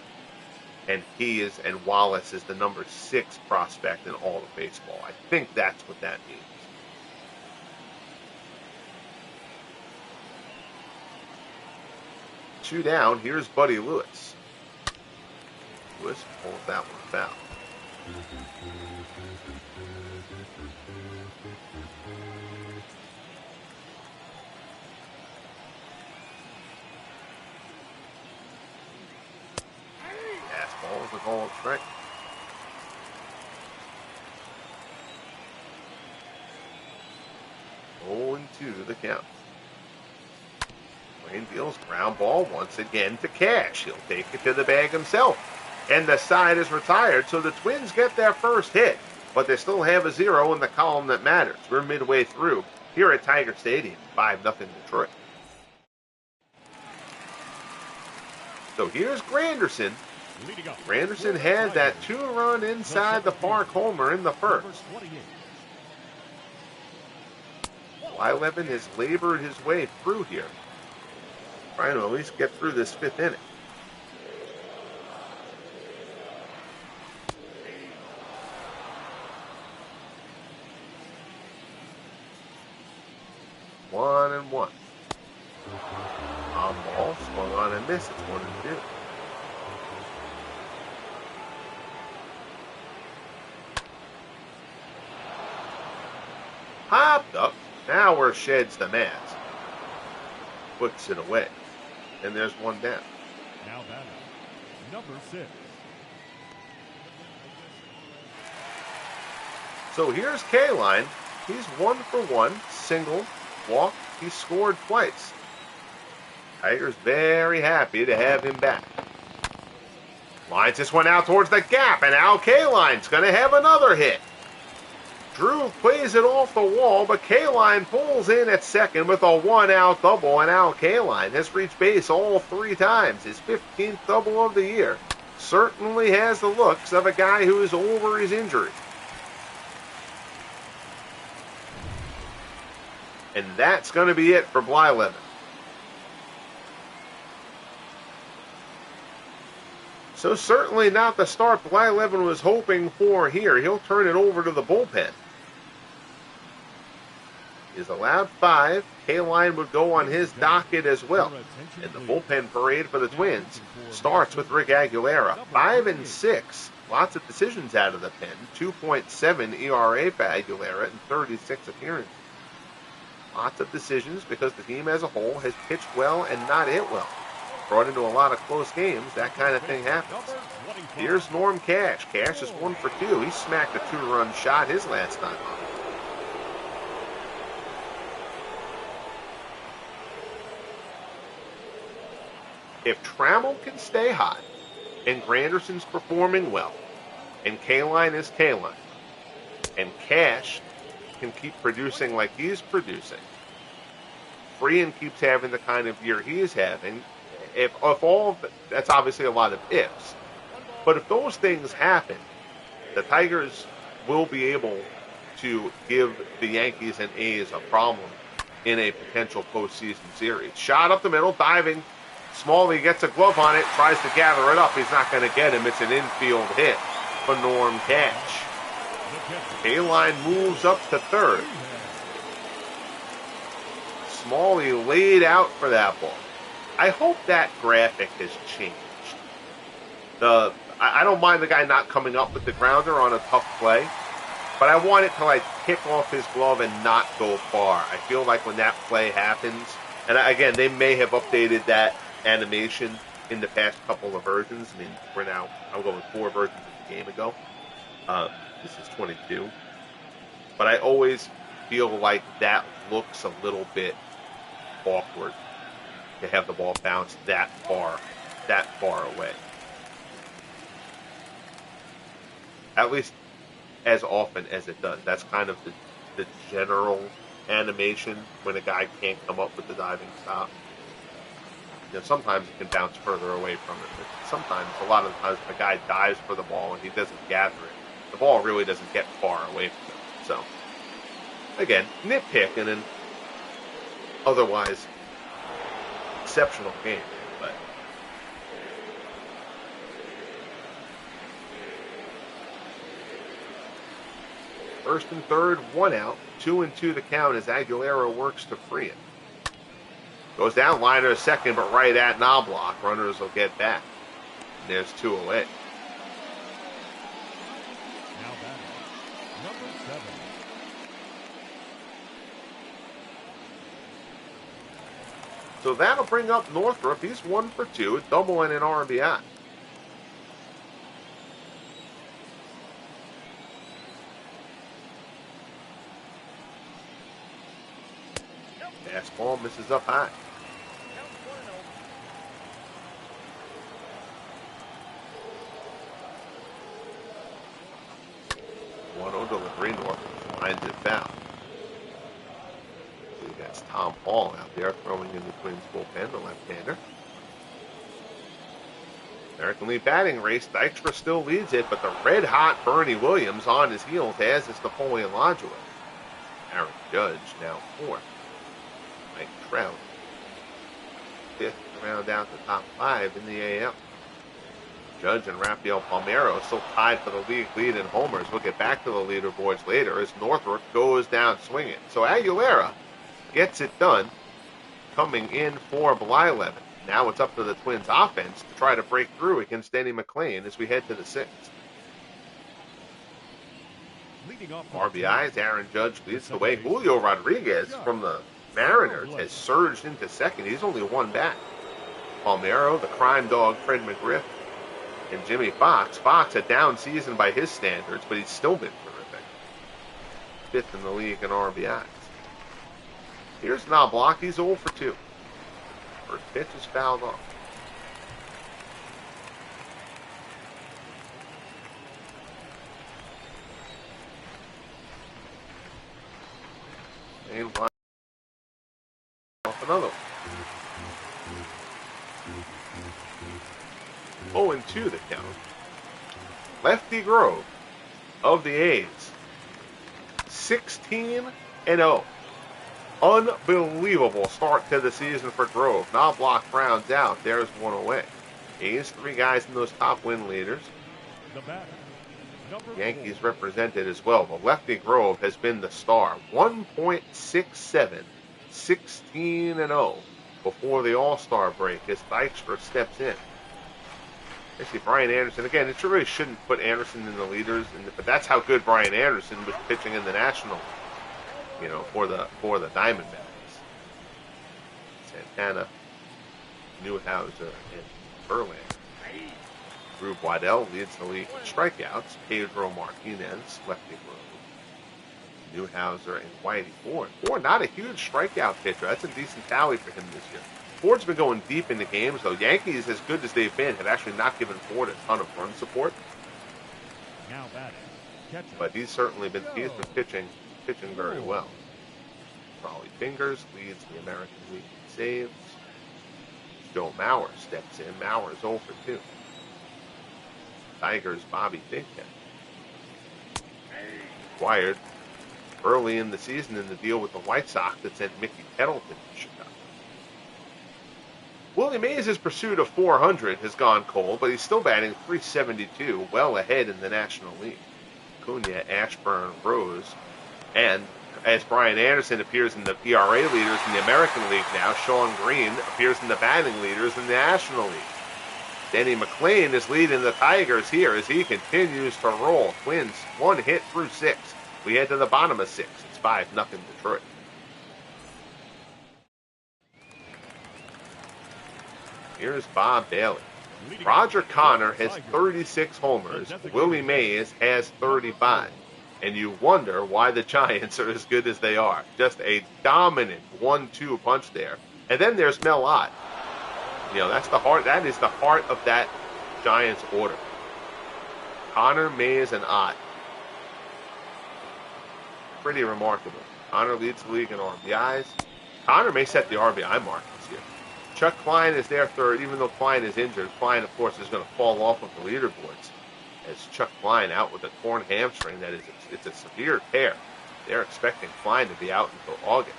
And and Wallace is the number 6 prospect in all of baseball. I think that's what that means. Two down, here's Buddy Lewis. Lewis pulls that one foul. Fastball is a ball of strike. Rolling 2 the count. Wayne deals ground ball once again to Cash. He'll take it to the bag himself. And the side is retired, so the Twins get their first hit. But they still have a 0 in the column that matters. We're midway through here at Tiger Stadium, 5-0 Detroit. So here's Granderson. Granderson had that 2-run inside the park homer in the first. Blyleven has labored his way through here, trying to at least get through this 5th inning. One and one. On ball, swung on and missed. It's 1-2. Popped up. Now where Sheds the mask. Puts it away. And there's one down. Now batting, number 6. So here's Kaline. He's 1 for 1. Single. Walk. He scored twice. Tigers very happy to have him back. Lines this one out towards the gap, and Al Kaline's going to have another hit. Drew plays it off the wall, but Kaline pulls in at second with a 1-out double, and Al Kaline has reached base all 3 times, his 15th double of the year. Certainly has the looks of a guy who is over his injury. And that's going to be it for Blyleven. So certainly not the start Blyleven was hoping for here. He'll turn it over to the bullpen. He's allowed 5. Kaline would go on his docket as well. And the bullpen parade for the Twins starts with Rick Aguilera. 5 and 6. Lots of decisions out of the pen. 2.7 ERA for Aguilera in 36 appearances. Lots of decisions because the team as a whole has pitched well and not hit well. Brought into a lot of close games, that kind of thing happens. Here's Norm Cash. Cash is 1 for 2. He smacked a 2-run shot his last time up. If Trammell can stay hot, and Granderson's performing well, and Kaline is Kaline, and Cash can keep producing like he's producing, Freehan keeps having the kind of year he is having, if all that's obviously a lot of ifs, but if those things happen, the Tigers will be able to give the Yankees and A's a problem in a potential postseason series. Shot up the middle, diving. Smalley gets a glove on it, tries to gather it up. He's not going to get him. It's an infield hit for Norm Cash. Kaline moves up to third. Smalley laid out for that ball. I hope that graphic has changed. I don't mind the guy not coming up with the grounder on a tough play, but I want it to like kick off his glove and not go far. I feel like when that play happens, And again, they may have updated that animation in the past couple of versions. I mean, I'm going 4 versions of the game ago. This is 22. But I always feel like that looks a little bit awkward to have the ball bounce that far away. At least as often as it does. That's kind of the general animation when a guy can't come up with the diving stop. Sometimes it can bounce further away from it, but sometimes, a lot of the times, if a guy dives for the ball and he doesn't gather it, the ball really doesn't get far away from him. So, again, nitpicking and otherwise exceptional game, but first and third, 1 out, 2-2 the count as Aguilera works to free it. Goes down, liner second, but right at Knobloch. Runners will get back. And there's 2 away. Now batting, number 7. So that'll bring up Northrup. He's 1 for 2, a double and an RBI. Fastball misses up high. 1-0 delivery. Northrup lines it foul. That's Tom Hall out there throwing in the Twins bullpen, the left-hander. American League batting race. Dykstra still leads it, but the red-hot Bernie Williams on his heels, as is Napoleon Lodgeway. Aaron Judge now 4th. Mike Trout 5th to round out the top 5 in the AL. Judge and Rafael Palmeiro still tied for the league lead in homers. We'll get back to the leaderboards later as Northrup goes down swinging. So Aguilera gets it done, coming in for Blyleven. Now it's up to the Twins offense to try to break through against Denny McClain as we head to the 6th. Leading off RBIs, Aaron Judge leads the way. Julio Rodriguez from the Mariners has surged into second. He's only 1 back. Palmeiro, the crime dog Fred McGriff, and Jimmy Fox. Fox, a down season by his standards, but he's still been terrific. 5th in the league in RBIs. Here's Knobloch. He's 0 for 2. First pitch is fouled off. And off another one. 0-2 the count. Lefty Grove of the A's. 16-0. Unbelievable start to the season for Grove. Knobloch rounds out. There's 1 away. A's, 3 guys in those top win leaders. The batter, Yankees represented as well. But Lefty Grove has been the star. 1.67, 16-0 before the All-Star break as Dykstra steps in. I see Brian Anderson. Again, it really shouldn't put Anderson in the leaders, but that's how good Brian Anderson was pitching in the National for the Diamondbacks. Santana, Newhouser, and Verlander. Drew Waddell leads the league in strikeouts. Pedro Martinez, lefty Grove. Newhouser and Whitey Ford. Ford, not a huge strikeout pitcher. That's a decent tally for him this year. Ford's been going deep into games, though. Yankees, as good as they've been, have actually not given Ford a ton of run support. now batting, catcher. But he's been pitching very well. Raleigh Fingers leads the American League in saves. Joe Mauer steps in. Mauer's 0 for 2. Tigers' Bobby Bighead. Acquired early in the season in the deal with the White Sox that sent Mickey Kettleton to Chicago. Willie Mays' pursuit of 400 has gone cold, but he's still batting .372, well ahead in the National League. Cunha, Ashburn, Rose, and as Brian Anderson appears in the ERA leaders in the American League now, Sean Green appears in the batting leaders in the National League. Denny McClain is leading the Tigers here as he continues to roll. Twins 1 hit through 6. We head to the bottom of 6. It's 5-0 Detroit. Here's Bob Bailey. Roger Connor has 36 homers. Willie Mays has 35. And you wonder why the Giants are as good as they are. Just a dominant 1-2 punch there. And then there's Mel Ott. You know, that's the heart. That is the heart of that Giants order. Connor, Mays, and Ott. Pretty remarkable. Connor leads the league in RBIs. Connor may set the RBI mark this year. Chuck Klein is there third, even though Klein is injured. Klein, of course, is going to fall off of the leaderboards as Chuck Klein out with a torn hamstring. That is, it's a severe tear. They're expecting Klein to be out until August.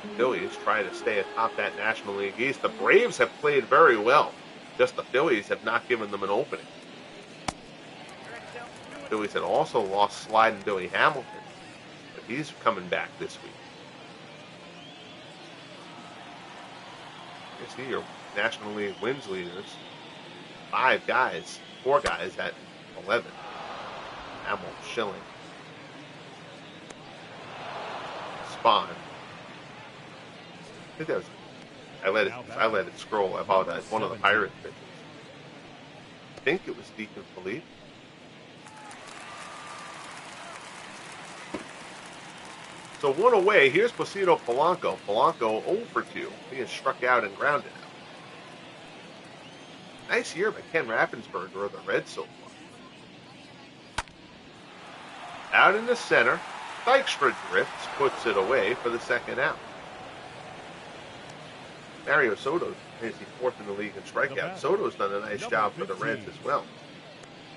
The Phillies try to stay atop that National League East. The Braves have played very well. Just the Phillies have not given them an opening. The Phillies had also lost Sliding Billy Hamilton, but he's coming back this week. You see your National League wins leaders. 4 guys at 11. Hamill, Schilling, Spahn. I think that was. I let it scroll. I apologize. One of the Pirates pitchers. I think it was Deacon Philippe. So one away. Here's Placido Polanco. Polanco 0 for 2. He is struck out and grounded out. Nice year by Ken Raffensperger or the Reds so far. Out in the center. Dykstra drifts, puts it away for the second out. Mario Soto is the 4th in the league in strikeouts. Soto's done a nice job for the Reds as well.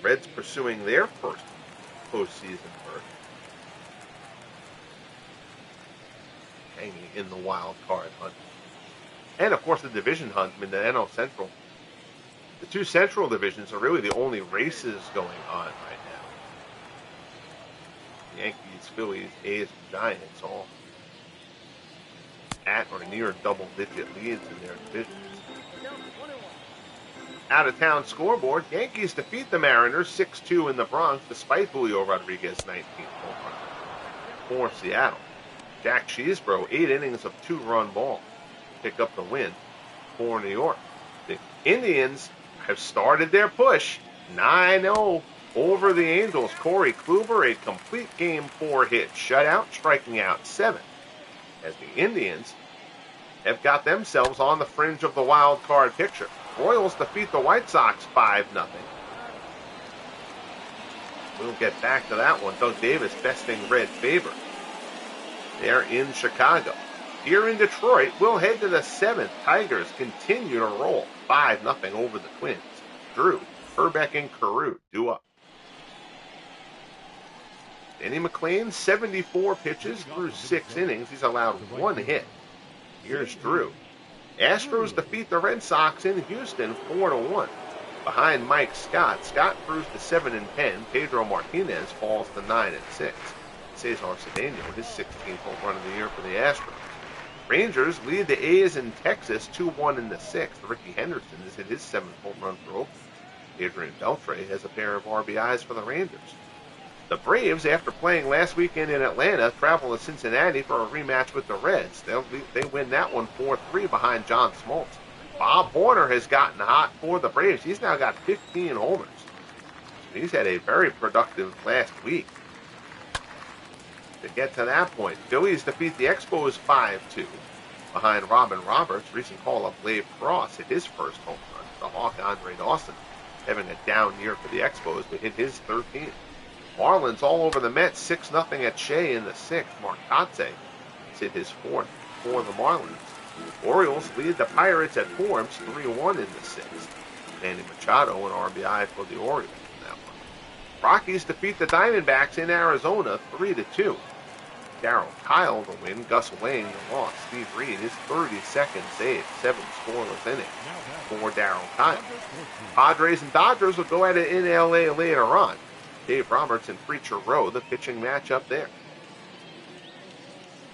Reds pursuing their first postseason berth. Hanging in the wild card hunt. And, of course, the division hunt in the NL Central. The 2 Central divisions are really the only races going on right now. Yankees, Phillies, A's, and Giants all at or near double-digit leads in their divisions. Out-of-town scoreboard, Yankees defeat the Mariners 6-2 in the Bronx despite Julio Rodriguez's 19th home run. For Seattle, Jack Cheesebro, 8 innings of 2-run ball, pick up the win for New York. The Indians have started their push, 9-0 over the Angels. Corey Kluber, a complete game 4 hit shutout, striking out 7. As the Indians have got themselves on the fringe of the wild card picture. Royals defeat the White Sox 5-0. We'll get back to that one. Doug Davis besting Red Faber. They're in Chicago. Here in Detroit, we'll head to the 7th. Tigers continue to roll 5-0 over the Twins. Drew, Herbeck, and Carew due up. Denny McLain, 74 pitches through 6 innings. He's allowed 1 hit. Here's Drew. Astros defeat the Red Sox in Houston 4-1. Behind Mike Scott. Scott throws to 7-10. Pedro Martinez falls to 9-6. Cesar Cedeno, his 16th home run of the year for the Astros. Rangers lead the A's in Texas 2-1 in the 6th. Ricky Henderson has hit his 7th home run for Oakland. Adrian Beltre has a pair of RBIs for the Rangers. The Braves, after playing last weekend in Atlanta, travel to Cincinnati for a rematch with the Reds. They win that one 4-3 behind John Smoltz. Bob Horner has gotten hot for the Braves. He's now got 15 homers. He's had a very productive last week. To get to that point, Phillies defeat the Expos 5-2 behind Robin Roberts. Recent call-up Lave Cross hit his first home run. The Hawk Andre Dawson having a down year for the Expos, but hit his 13th. Marlins all over the Mets, 6-0 at Shea in the 6th. Marcotte hit his 4th for the Marlins. Orioles lead the Pirates at Forbes 3-1 in the 6th. Manny Machado an RBI for the Orioles in that one. Rockies defeat the Diamondbacks in Arizona 3-2. Darryl Kyle the win, Gus Wang the loss. Steve Reed his 32nd save, 7 scoreless innings for Darryl Kyle. Padres and Dodgers will go at it in LA later on. Dave Roberts and Preacher Rowe, the pitching matchup there.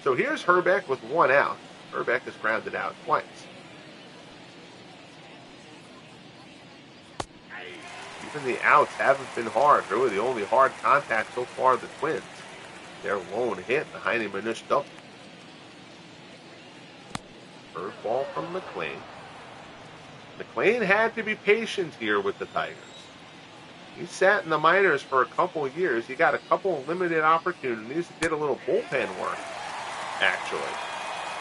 So here's Herbeck with 1 out. Herbeck is grounded out twice. Even the outs haven't been hard. Really, the only hard contact so far are the Twins. Their lone hit, the Heine Manush double. Curveball from McLean. McLean had to be patient here with the Tigers. He sat in the minors for a couple of years. He got a couple of limited opportunities. He did a little bullpen work, actually.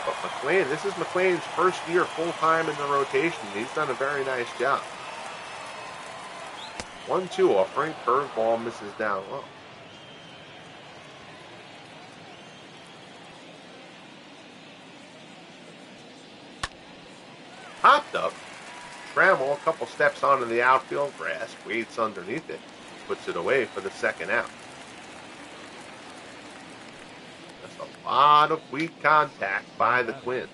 But McLean, this is McLean's first year full-time in the rotation. He's done a very nice job. 1-2 offering. Curveball misses down low. Popped up. Trammell a couple steps onto the outfield grass, waits underneath it, puts it away for the second out. That's a lot of weak contact by the Twins.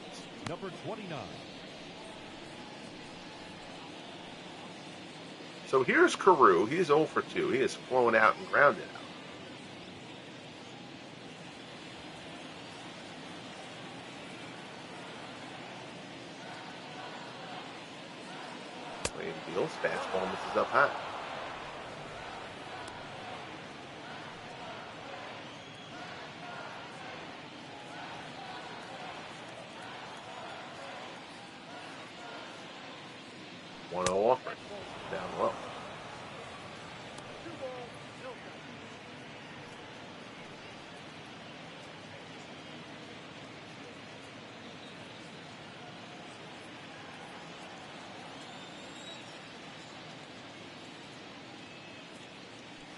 Number 29. So here's Carew. He's 0 for 2. He is flown out and grounded out. Deals. Fastball misses up high. One 0 offering. Down low.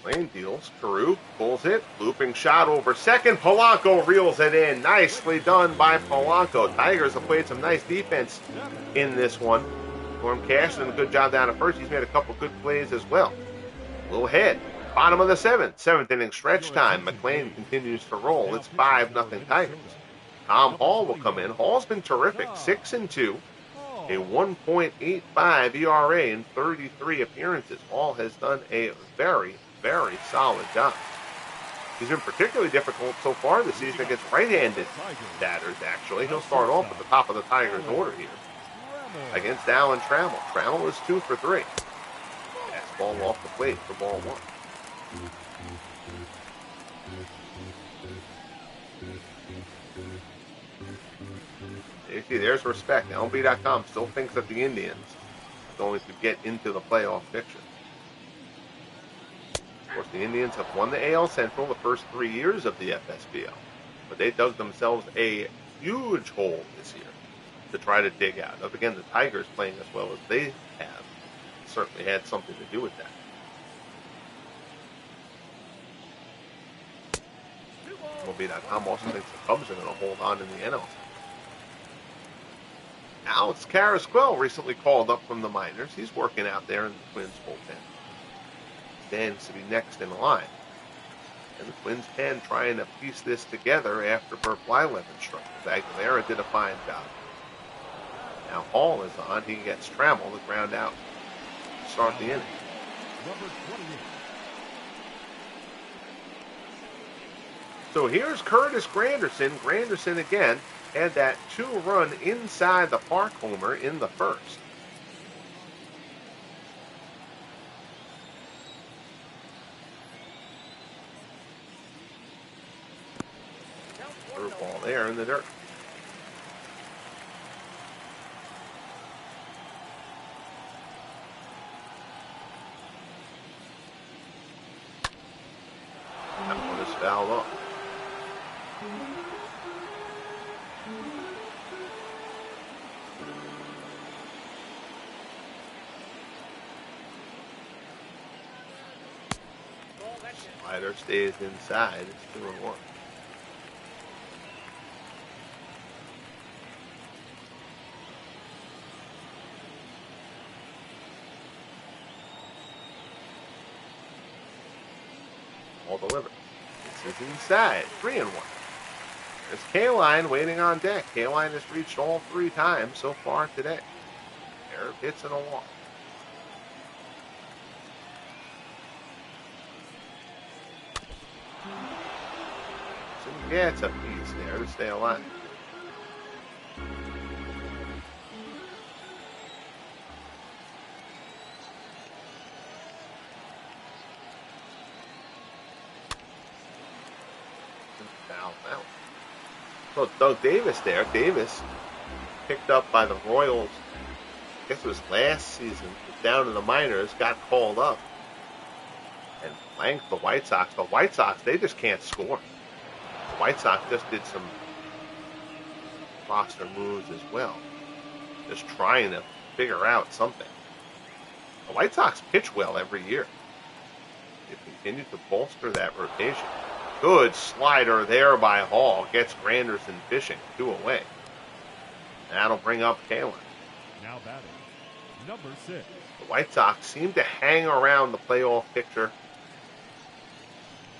Lane deals. Carew pulls it. Looping shot over second. Polanco reels it in. Nicely done by Polanco. Tigers have played some nice defense in this one. Norm Cash did a good job down at first. He's made a couple good plays as well. Little head. Bottom of the seventh. Seventh inning stretch time. McLean continues to roll. It's 5-0 Tigers. Tom Hall will come in. Hall's been terrific. 6-2. A 1.85 ERA in 33 appearances. Hall has done a very solid job. He's been particularly difficult so far this season against right-handed batters, actually. He'll start off at the top of the Tigers' order here against Alan Trammell. Trammell is 2 for 3. Fastball off the plate for ball 1. You see, there's respect. MLB.com still thinks that the Indians are going to get into the playoff picture. Of course, the Indians have won the AL Central the first 3 years of the FSBL, but they dug themselves a huge hole this year to try to dig out. Up again, the Tigers playing as well as they have certainly had something to do with that. MLB.com also thinks the Cubs are going to hold on in the NL Central. Alex Carrasquillo recently called up from the minors. He's working out there in the Twins bullpen. Stands to be next in line. And the Twins can try and piece this together after Bert Blyleven struggles. Aguilera did a fine job. Now Hall is on. He gets Trammell to ground out to start the inning. Number 28. So here's Curtis Granderson. Granderson again had that 2-run inside the park homer in the first. Curveball there in the dirt. That one is fouled off. Slider stays inside. It's 2-1. All delivered. This is inside. 3-1. There's Kaline waiting on deck. Kaline has reached all 3 times so far today. Pair of hits and a walk. So yeah, it's a piece there to stay alive. Foul out. So Doug Davis there. Davis picked up by the Royals, I guess it was last season, down in the minors, got called up and blanked the White Sox. The White Sox, they just can't score. The White Sox just did some roster moves as well, just trying to figure out something. The White Sox pitch well every year. They continue to bolster that rotation. Good slider there by Hall. Gets Granderson fishing. 2 away. That'll bring up Kaline. Now batting, number 6. The White Sox seem to hang around the playoff picture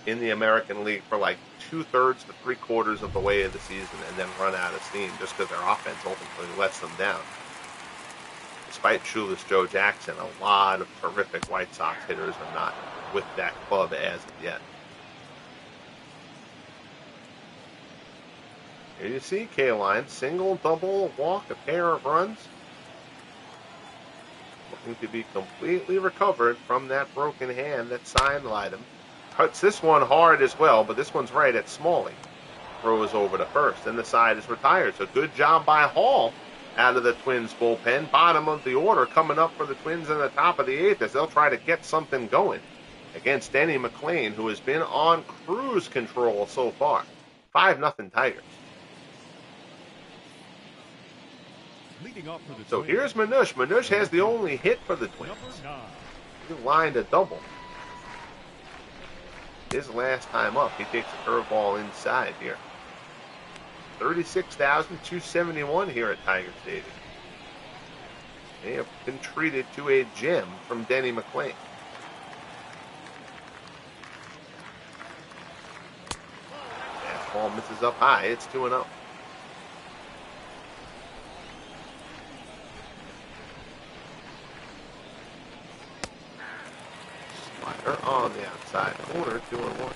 in the American League for like 2/3 to 3/4 of the way of the season and then run out of steam just because their offense ultimately lets them down. Despite Shoeless Joe Jackson, a lot of terrific White Sox hitters are not with that club as of yet. Here you see Kaline, single, double, walk, a pair of runs. Looking to be completely recovered from that broken hand that sidelined him. Cuts this one hard as well, but this one's right at Smalley. Throws over to first, and the side is retired. So good job by Hall out of the Twins bullpen. Bottom of the order coming up for the Twins in the top of the 8th as they'll try to get something going against Denny McLain, who has been on cruise control so far. 5-0 Tigers. Leading off for the So Twins, here's Manush. Manush has the only hit for the Twins. number 9. He lined a double. His last time up, he takes a curveball inside here. 36,271 here at Tiger Stadium. They have been treated to a gem from Denny McLain. Fastball misses up high. It's 2-0. Slider on the outside corner, 2-1.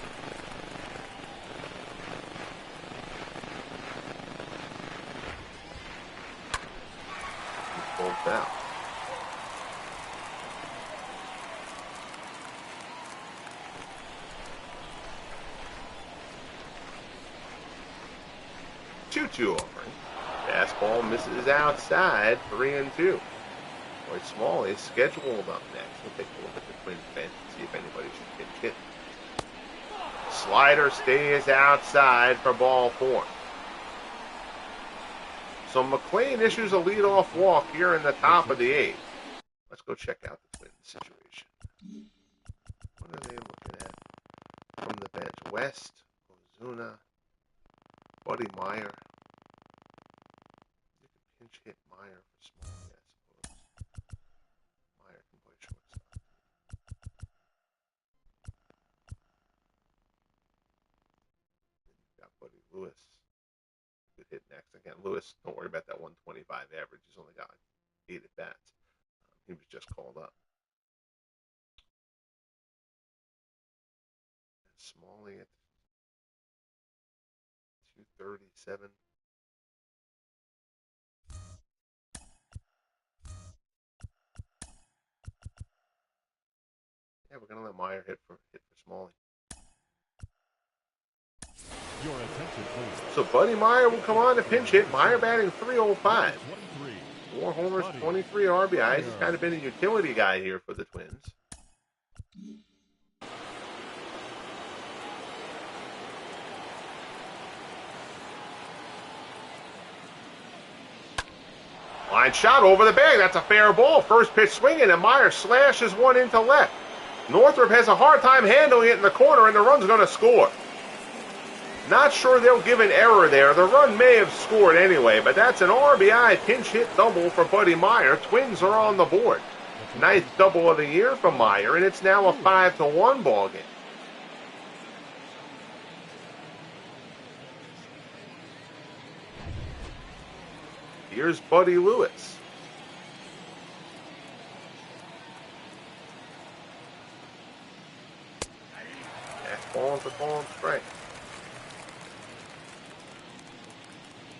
Pulled down. Two offering. Fastball misses outside, 3-2. Boy, Smalley is scheduled up next. We'll take a look at the Twins bench and see if anybody should pinch hit. Slider stays outside for ball 4. So McLain issues a leadoff walk here in the top of the 8th. Let's go check out the Twins situation. What are they looking at from the bench? West, Ozuna, Buddy Meyer. You can pinch hit Meyer for Smalley, I suppose. Meyer can play shortstop. Then you've got Buddy Lewis. Good hit next. Again, Lewis, don't worry about that 125 average. He's only got 8 at bats. He was just called up. And Smalley at 237. Yeah, we're gonna let Meyer hit for Smalley. Your attention, please. So Buddy Meyer will come on to pinch hit. Meyer batting 305. 23. 4 homers, 23 RBIs. He's kind of been a utility guy here for the Twins. Line shot over the bag. That's a fair ball. First pitch swinging, and Meyer slashes one into left. Northrup has a hard time handling it in the corner, and the run's going to score. Not sure they'll give an error there. The run may have scored anyway, but that's an RBI pinch hit double for Buddy Meyer. Twins are on the board. Ninth double of the year for Meyer, and it's now a 5-1 ball game. Here's Buddy Lewis. Fastball for ball strike.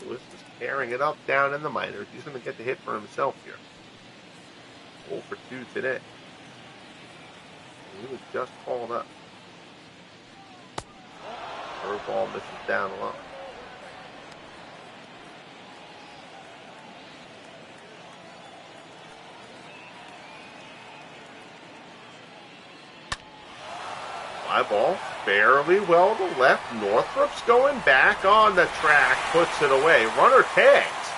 Lewis is carrying it up down in the minors. He's going to get the hit for himself here. 0 for 2 today. He was just called up. Curveball misses down low. Fly ball fairly well to left. Northrup's going back on the track, puts it away. Runner tags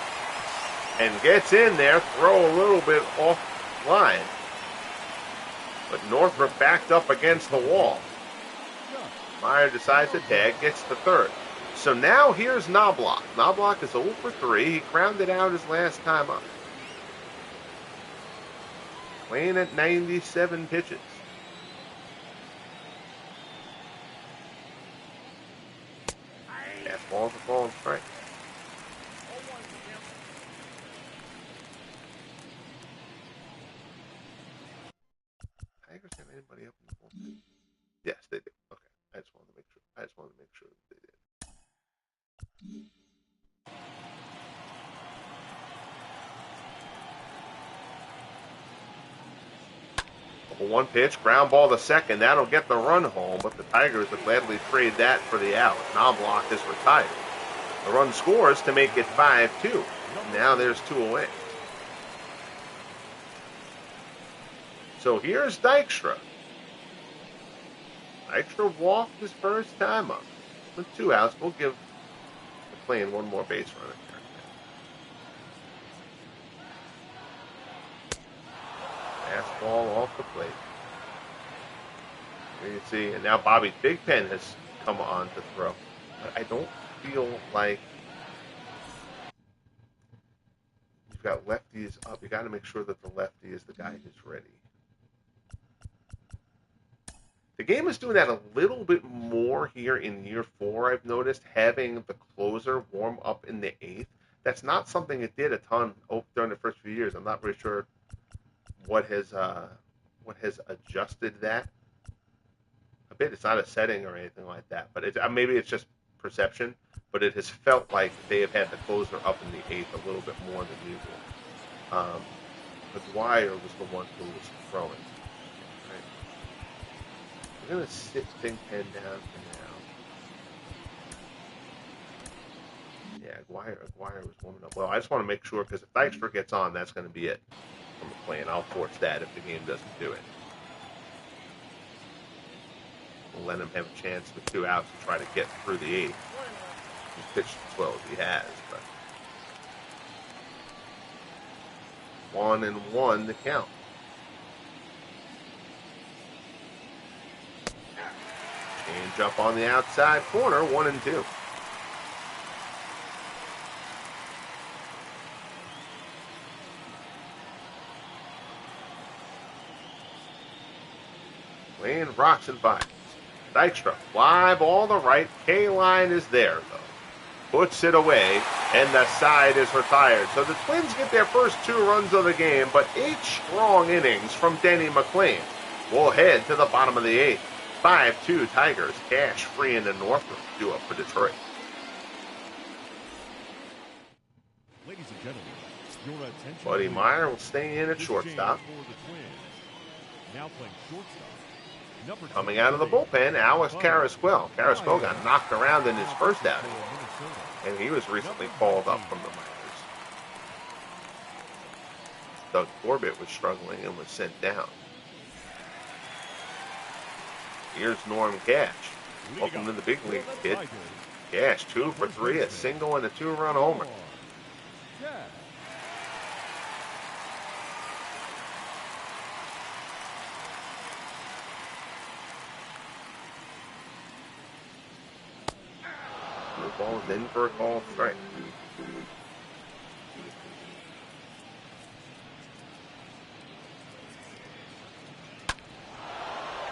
and gets in there, throw a little bit off line. But Northrop backed up against the wall. Meyer decides to tag, gets the third. So now here's Knobloch. Knobloch is 0 for 3. He grounded out his last time up. Playing at 97 pitches. Fastball to ball and strike. Tigers have anybody up in the bullpen? Yes, they do. Okay. I just wanted to make sure that they did. A 1 pitch, ground ball to second. That'll get the run home, but the Tigers would gladly trade that for the out. Knobloch is retired. The run scores to make it 5-2. Now there's 2 away. So here's Dykstra. Dykstra walked his first time up. With 2 outs, we'll give McLean 1 more base runner. Fastball off the plate. Here you see, and now Bobby Big Pen has come on to throw. I don't feel like you've got lefties up. You got to make sure that the lefty is the guy who's ready. The game is doing that a little bit more here in year 4. I've noticed having the closer warm up in the 8th. That's not something it did a ton during the first few years. I'm not really sure what has adjusted that a bit. It's not a setting or anything like that, but maybe it's just perception. But it has felt like they have had the closer up in the 8th a little bit more than usual. McGuire was the one who was throwing. We're going to sit Big Pen down for now. Yeah, Aguirre was warming up well. I just want to make sure, because if Dykstra gets on, that's going to be it from the play, and I'll force that if the game doesn't do it. We'll let him have a chance with 2 outs to try to get through the 8th. He's pitched as well as he has, but 1-1 to count. Change up on the outside corner, 1-2. Lane rocks and vibes. Dykstra, fly ball to right. Kaline is there, though. Puts it away, and the side is retired. So the Twins get their first 2 runs of the game, but 8 strong innings from Denny McLean. We'll head to the bottom of the 8th. 5-2 Tigers. Cash, Free, and Northrop due up for Detroit. Ladies and gentlemen, your attention. Buddy Meyer will stay in at shortstop. Now playing shortstop. Coming out of the bullpen, Alex Carrasquel. Carrasquel got knocked around in his first outing, and he was recently called up from the minors. Doug Corbett was struggling and was sent down. Here's Norm Cash. Welcome to the big league, kid. Cash, 2 for 3, a single and a 2-run homer. The ball is in for a call strike.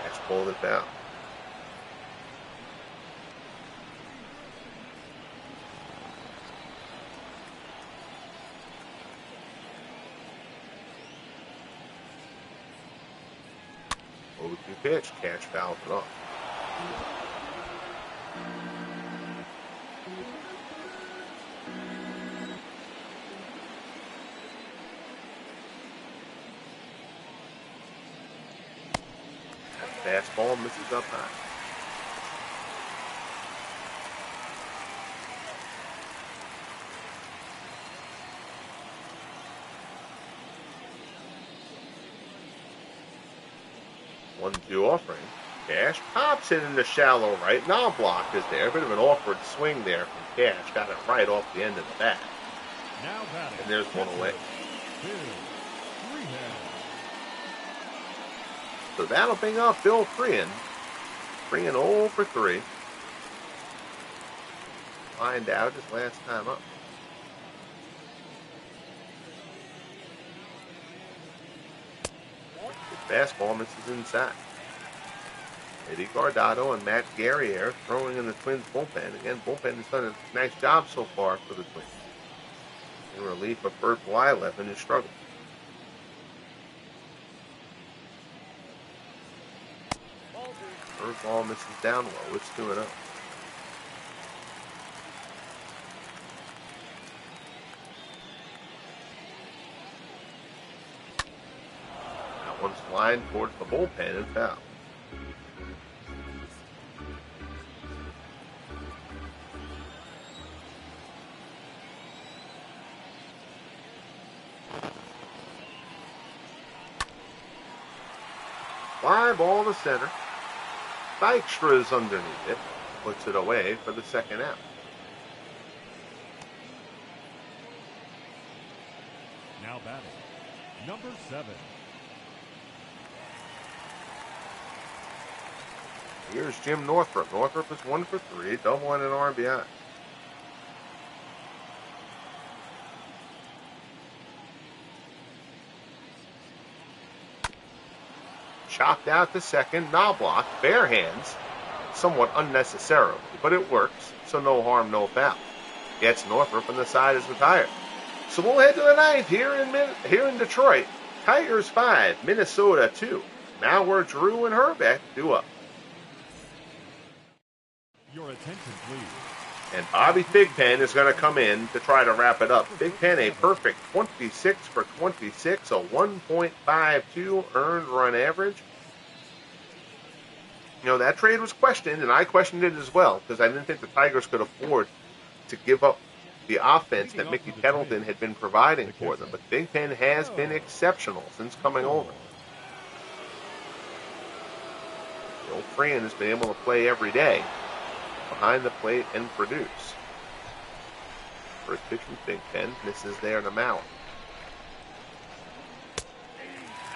Cash pulled it down. Over 2 pitch, Cash fouls it off. Fastball misses up high. One-two offering. Cash pops it in the shallow right. Now block is there. A bit of an awkward swing there from Cash. Got it right off the end of the bat. Now batting. And there's one away. So that'll bring up Bill Freehan. Freehan 0 for 3. Lined out his last time up. His fastball misses inside. Eddie Guardado and Matt Guerriere throwing in the Twins bullpen. Again, bullpen has done a nice job so far for the Twins. In relief of Bert Blyleven, who struggled. First ball misses down low. It's 2-0. That one's lined towards the bullpen and foul. Fly ball to center. Dykstra is underneath it. Puts it away for the second out. Now batting. Number 7. Here's Jim Northrup. Northrup is 1 for 3. Double and an RBI. Chopped out to second, Knobloch, bare hands, somewhat unnecessarily, but it works, so no harm, no foul. Gets Northrup and the side is retired. So we'll head to the ninth here in Detroit. Tigers 5, Minnesota 2. Now we're Drew and Herbeck due up. Your attention, please. And Bobby Thigpen is going to come in to try to wrap it up. Thigpen a perfect 26 for 26, a 1.52 earned run average. You know, that trade was questioned, and I questioned it as well, because I didn't think the Tigers could afford to give up the offense that Mickey Kettleton had been providing for them. But Thigpen has been exceptional since coming over. Bill Freehan has been able to play every day behind the plate and produce. First pitch from Thigpen, misses there to Mauer.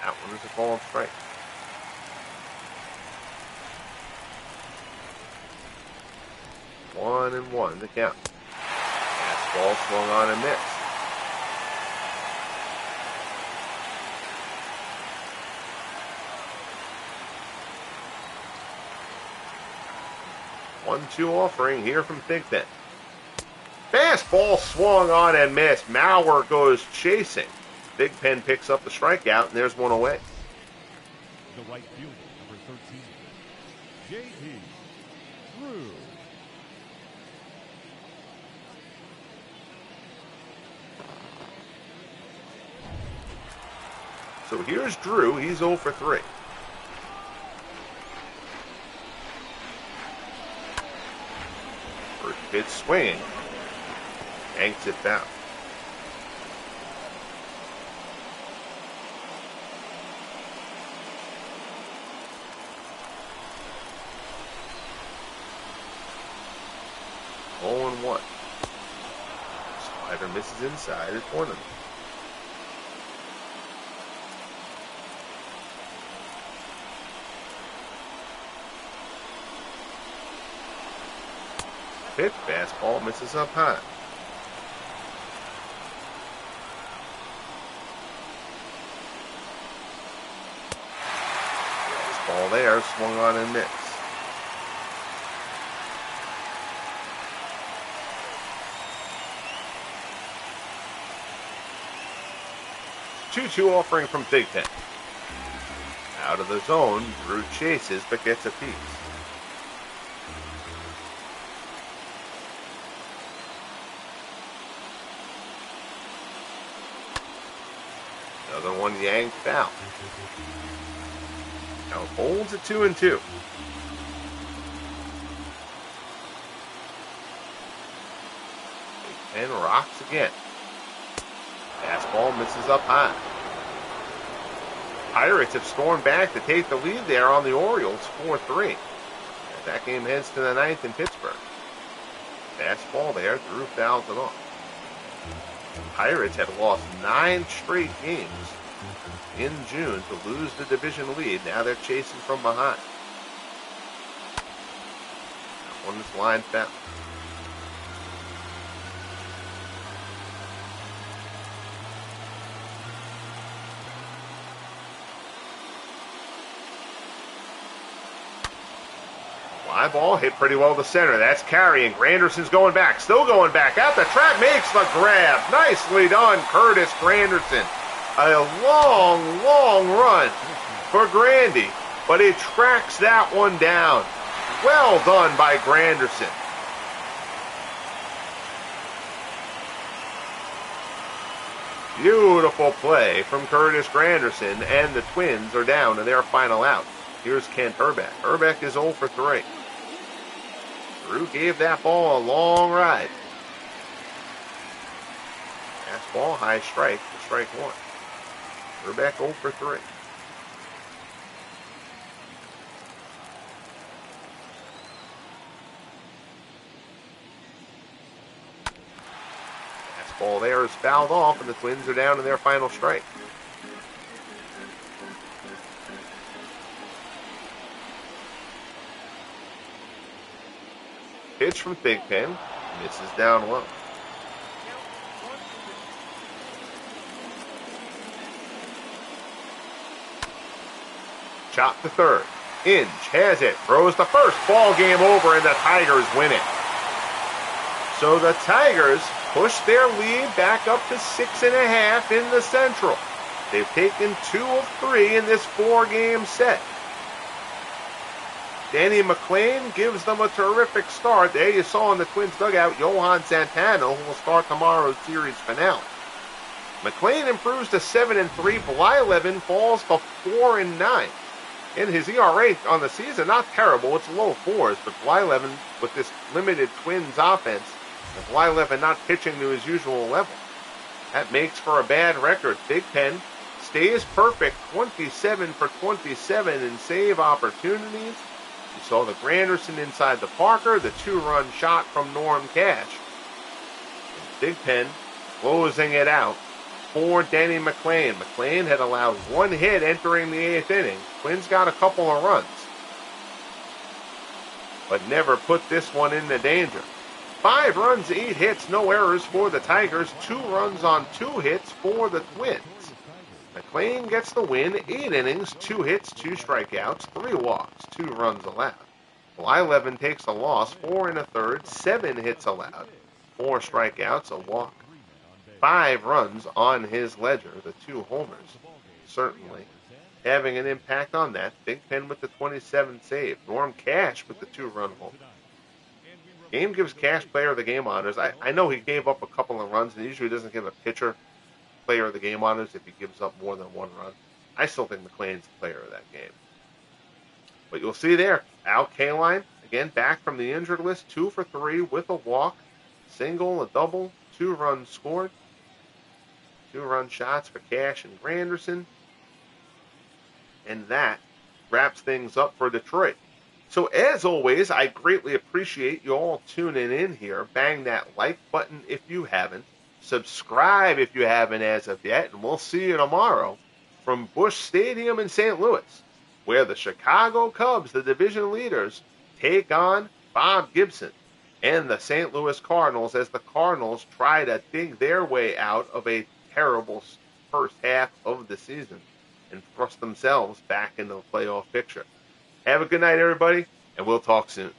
That one is a ball strike. One and one to count. Fastball swung on and missed. One-two offering here from Thigpen. Fastball swung on and missed. Mauer goes chasing. Thigpen picks up the strikeout, and there's one away. The right fielder, number 13, J.P. Drew. So here's Drew. He's 0 for 3. First pitch swinging. Yanks it down. Oh and 1. Slider misses inside. It's 1-0. Pitch, fastball misses up high. Fastball there, swung on and missed. Two-two offering from Thigpen. Out of the zone, Drew chases but gets a piece. Another one yanked out. Now holds at 2-2. And rocks again. Fastball misses up high. Pirates have stormed back to take the lead there on the Orioles, 4-3. That game heads to the ninth in Pittsburgh. Fastball there, Drew fouls it off. Pirates had lost 9 straight games in June to lose the division lead. Now they're chasing from behind. That one is line foul. Fly ball hit pretty well to center. That's carrying. Granderson's going back. Still going back. At the track. Makes the grab. Nicely done, Curtis Granderson. A long, long run for Grandy. But he tracks that one down. Well done by Granderson. Beautiful play from Curtis Granderson. And the Twins are down to their final out. Here's Kent Hrbek. Hrbek is 0 for 3. Drew gave that ball a long ride. Fastball, high strike for strike one. Hrbek 0 for 3. Fastball there is fouled off, and the Twins are down to their final strike. Pitch from Thigpen, misses down low. Chop to third. Inge has it, throws the first, ball game over, and the Tigers win it. So the Tigers push their lead back up to 6.5 in the Central. They've taken 2 of 3 in this 4-game set. Danny McLean gives them a terrific start. There you saw in the Twins dugout, Johan Santana, who will start tomorrow's series finale. McLean improves to 7-3. Blyleven falls to 4-9. And his ERA on the season, not terrible. It's low 4s, but Blyleven, with this limited Twins offense, and Blyleven not pitching to his usual level, that makes for a bad record. Thigpen stays perfect, 27 for 27 in save opportunities. You saw the Granderson inside the Parker, the 2-run shot from Norm Cash. And Thigpen closing it out for Danny McLean. McLean had allowed 1 hit entering the 8th inning. Twins got a couple of runs, but never put this one into danger. 5 runs, 8 hits, no errors for the Tigers. 2 runs on 2 hits for the Twins. McLean gets the win, 8 innings, 2 hits, 2 strikeouts, 3 walks, 2 runs allowed. Blyleven takes the loss, 4 1/3, 7 hits allowed, 4 strikeouts, a walk, 5 runs on his ledger. The 2 homers certainly having an impact on that. Thigpen with the 27 save. Norm Cash with the 2-run home. Game gives Cash player of the game honors. I know he gave up a couple of runs, and usually doesn't give a pitcher player of the game honors if he gives up more than 1 run. I still think McLean's the player of that game. But you'll see there, Al Kaline, again, back from the injured list, 2 for 3 with a walk, single, a double, 2 runs scored, 2-run shots for Cash and Granderson. And that wraps things up for Detroit. So as always, I greatly appreciate you all tuning in here. Bang that like button if you haven't. Subscribe if you haven't as of yet. And we'll see you tomorrow from Busch Stadium in St. Louis, where the Chicago Cubs, the division leaders, take on Bob Gibson and the St. Louis Cardinals as the Cardinals try to dig their way out of a terrible first half of the season and thrust themselves back into the playoff picture. Have a good night, everybody, and we'll talk soon.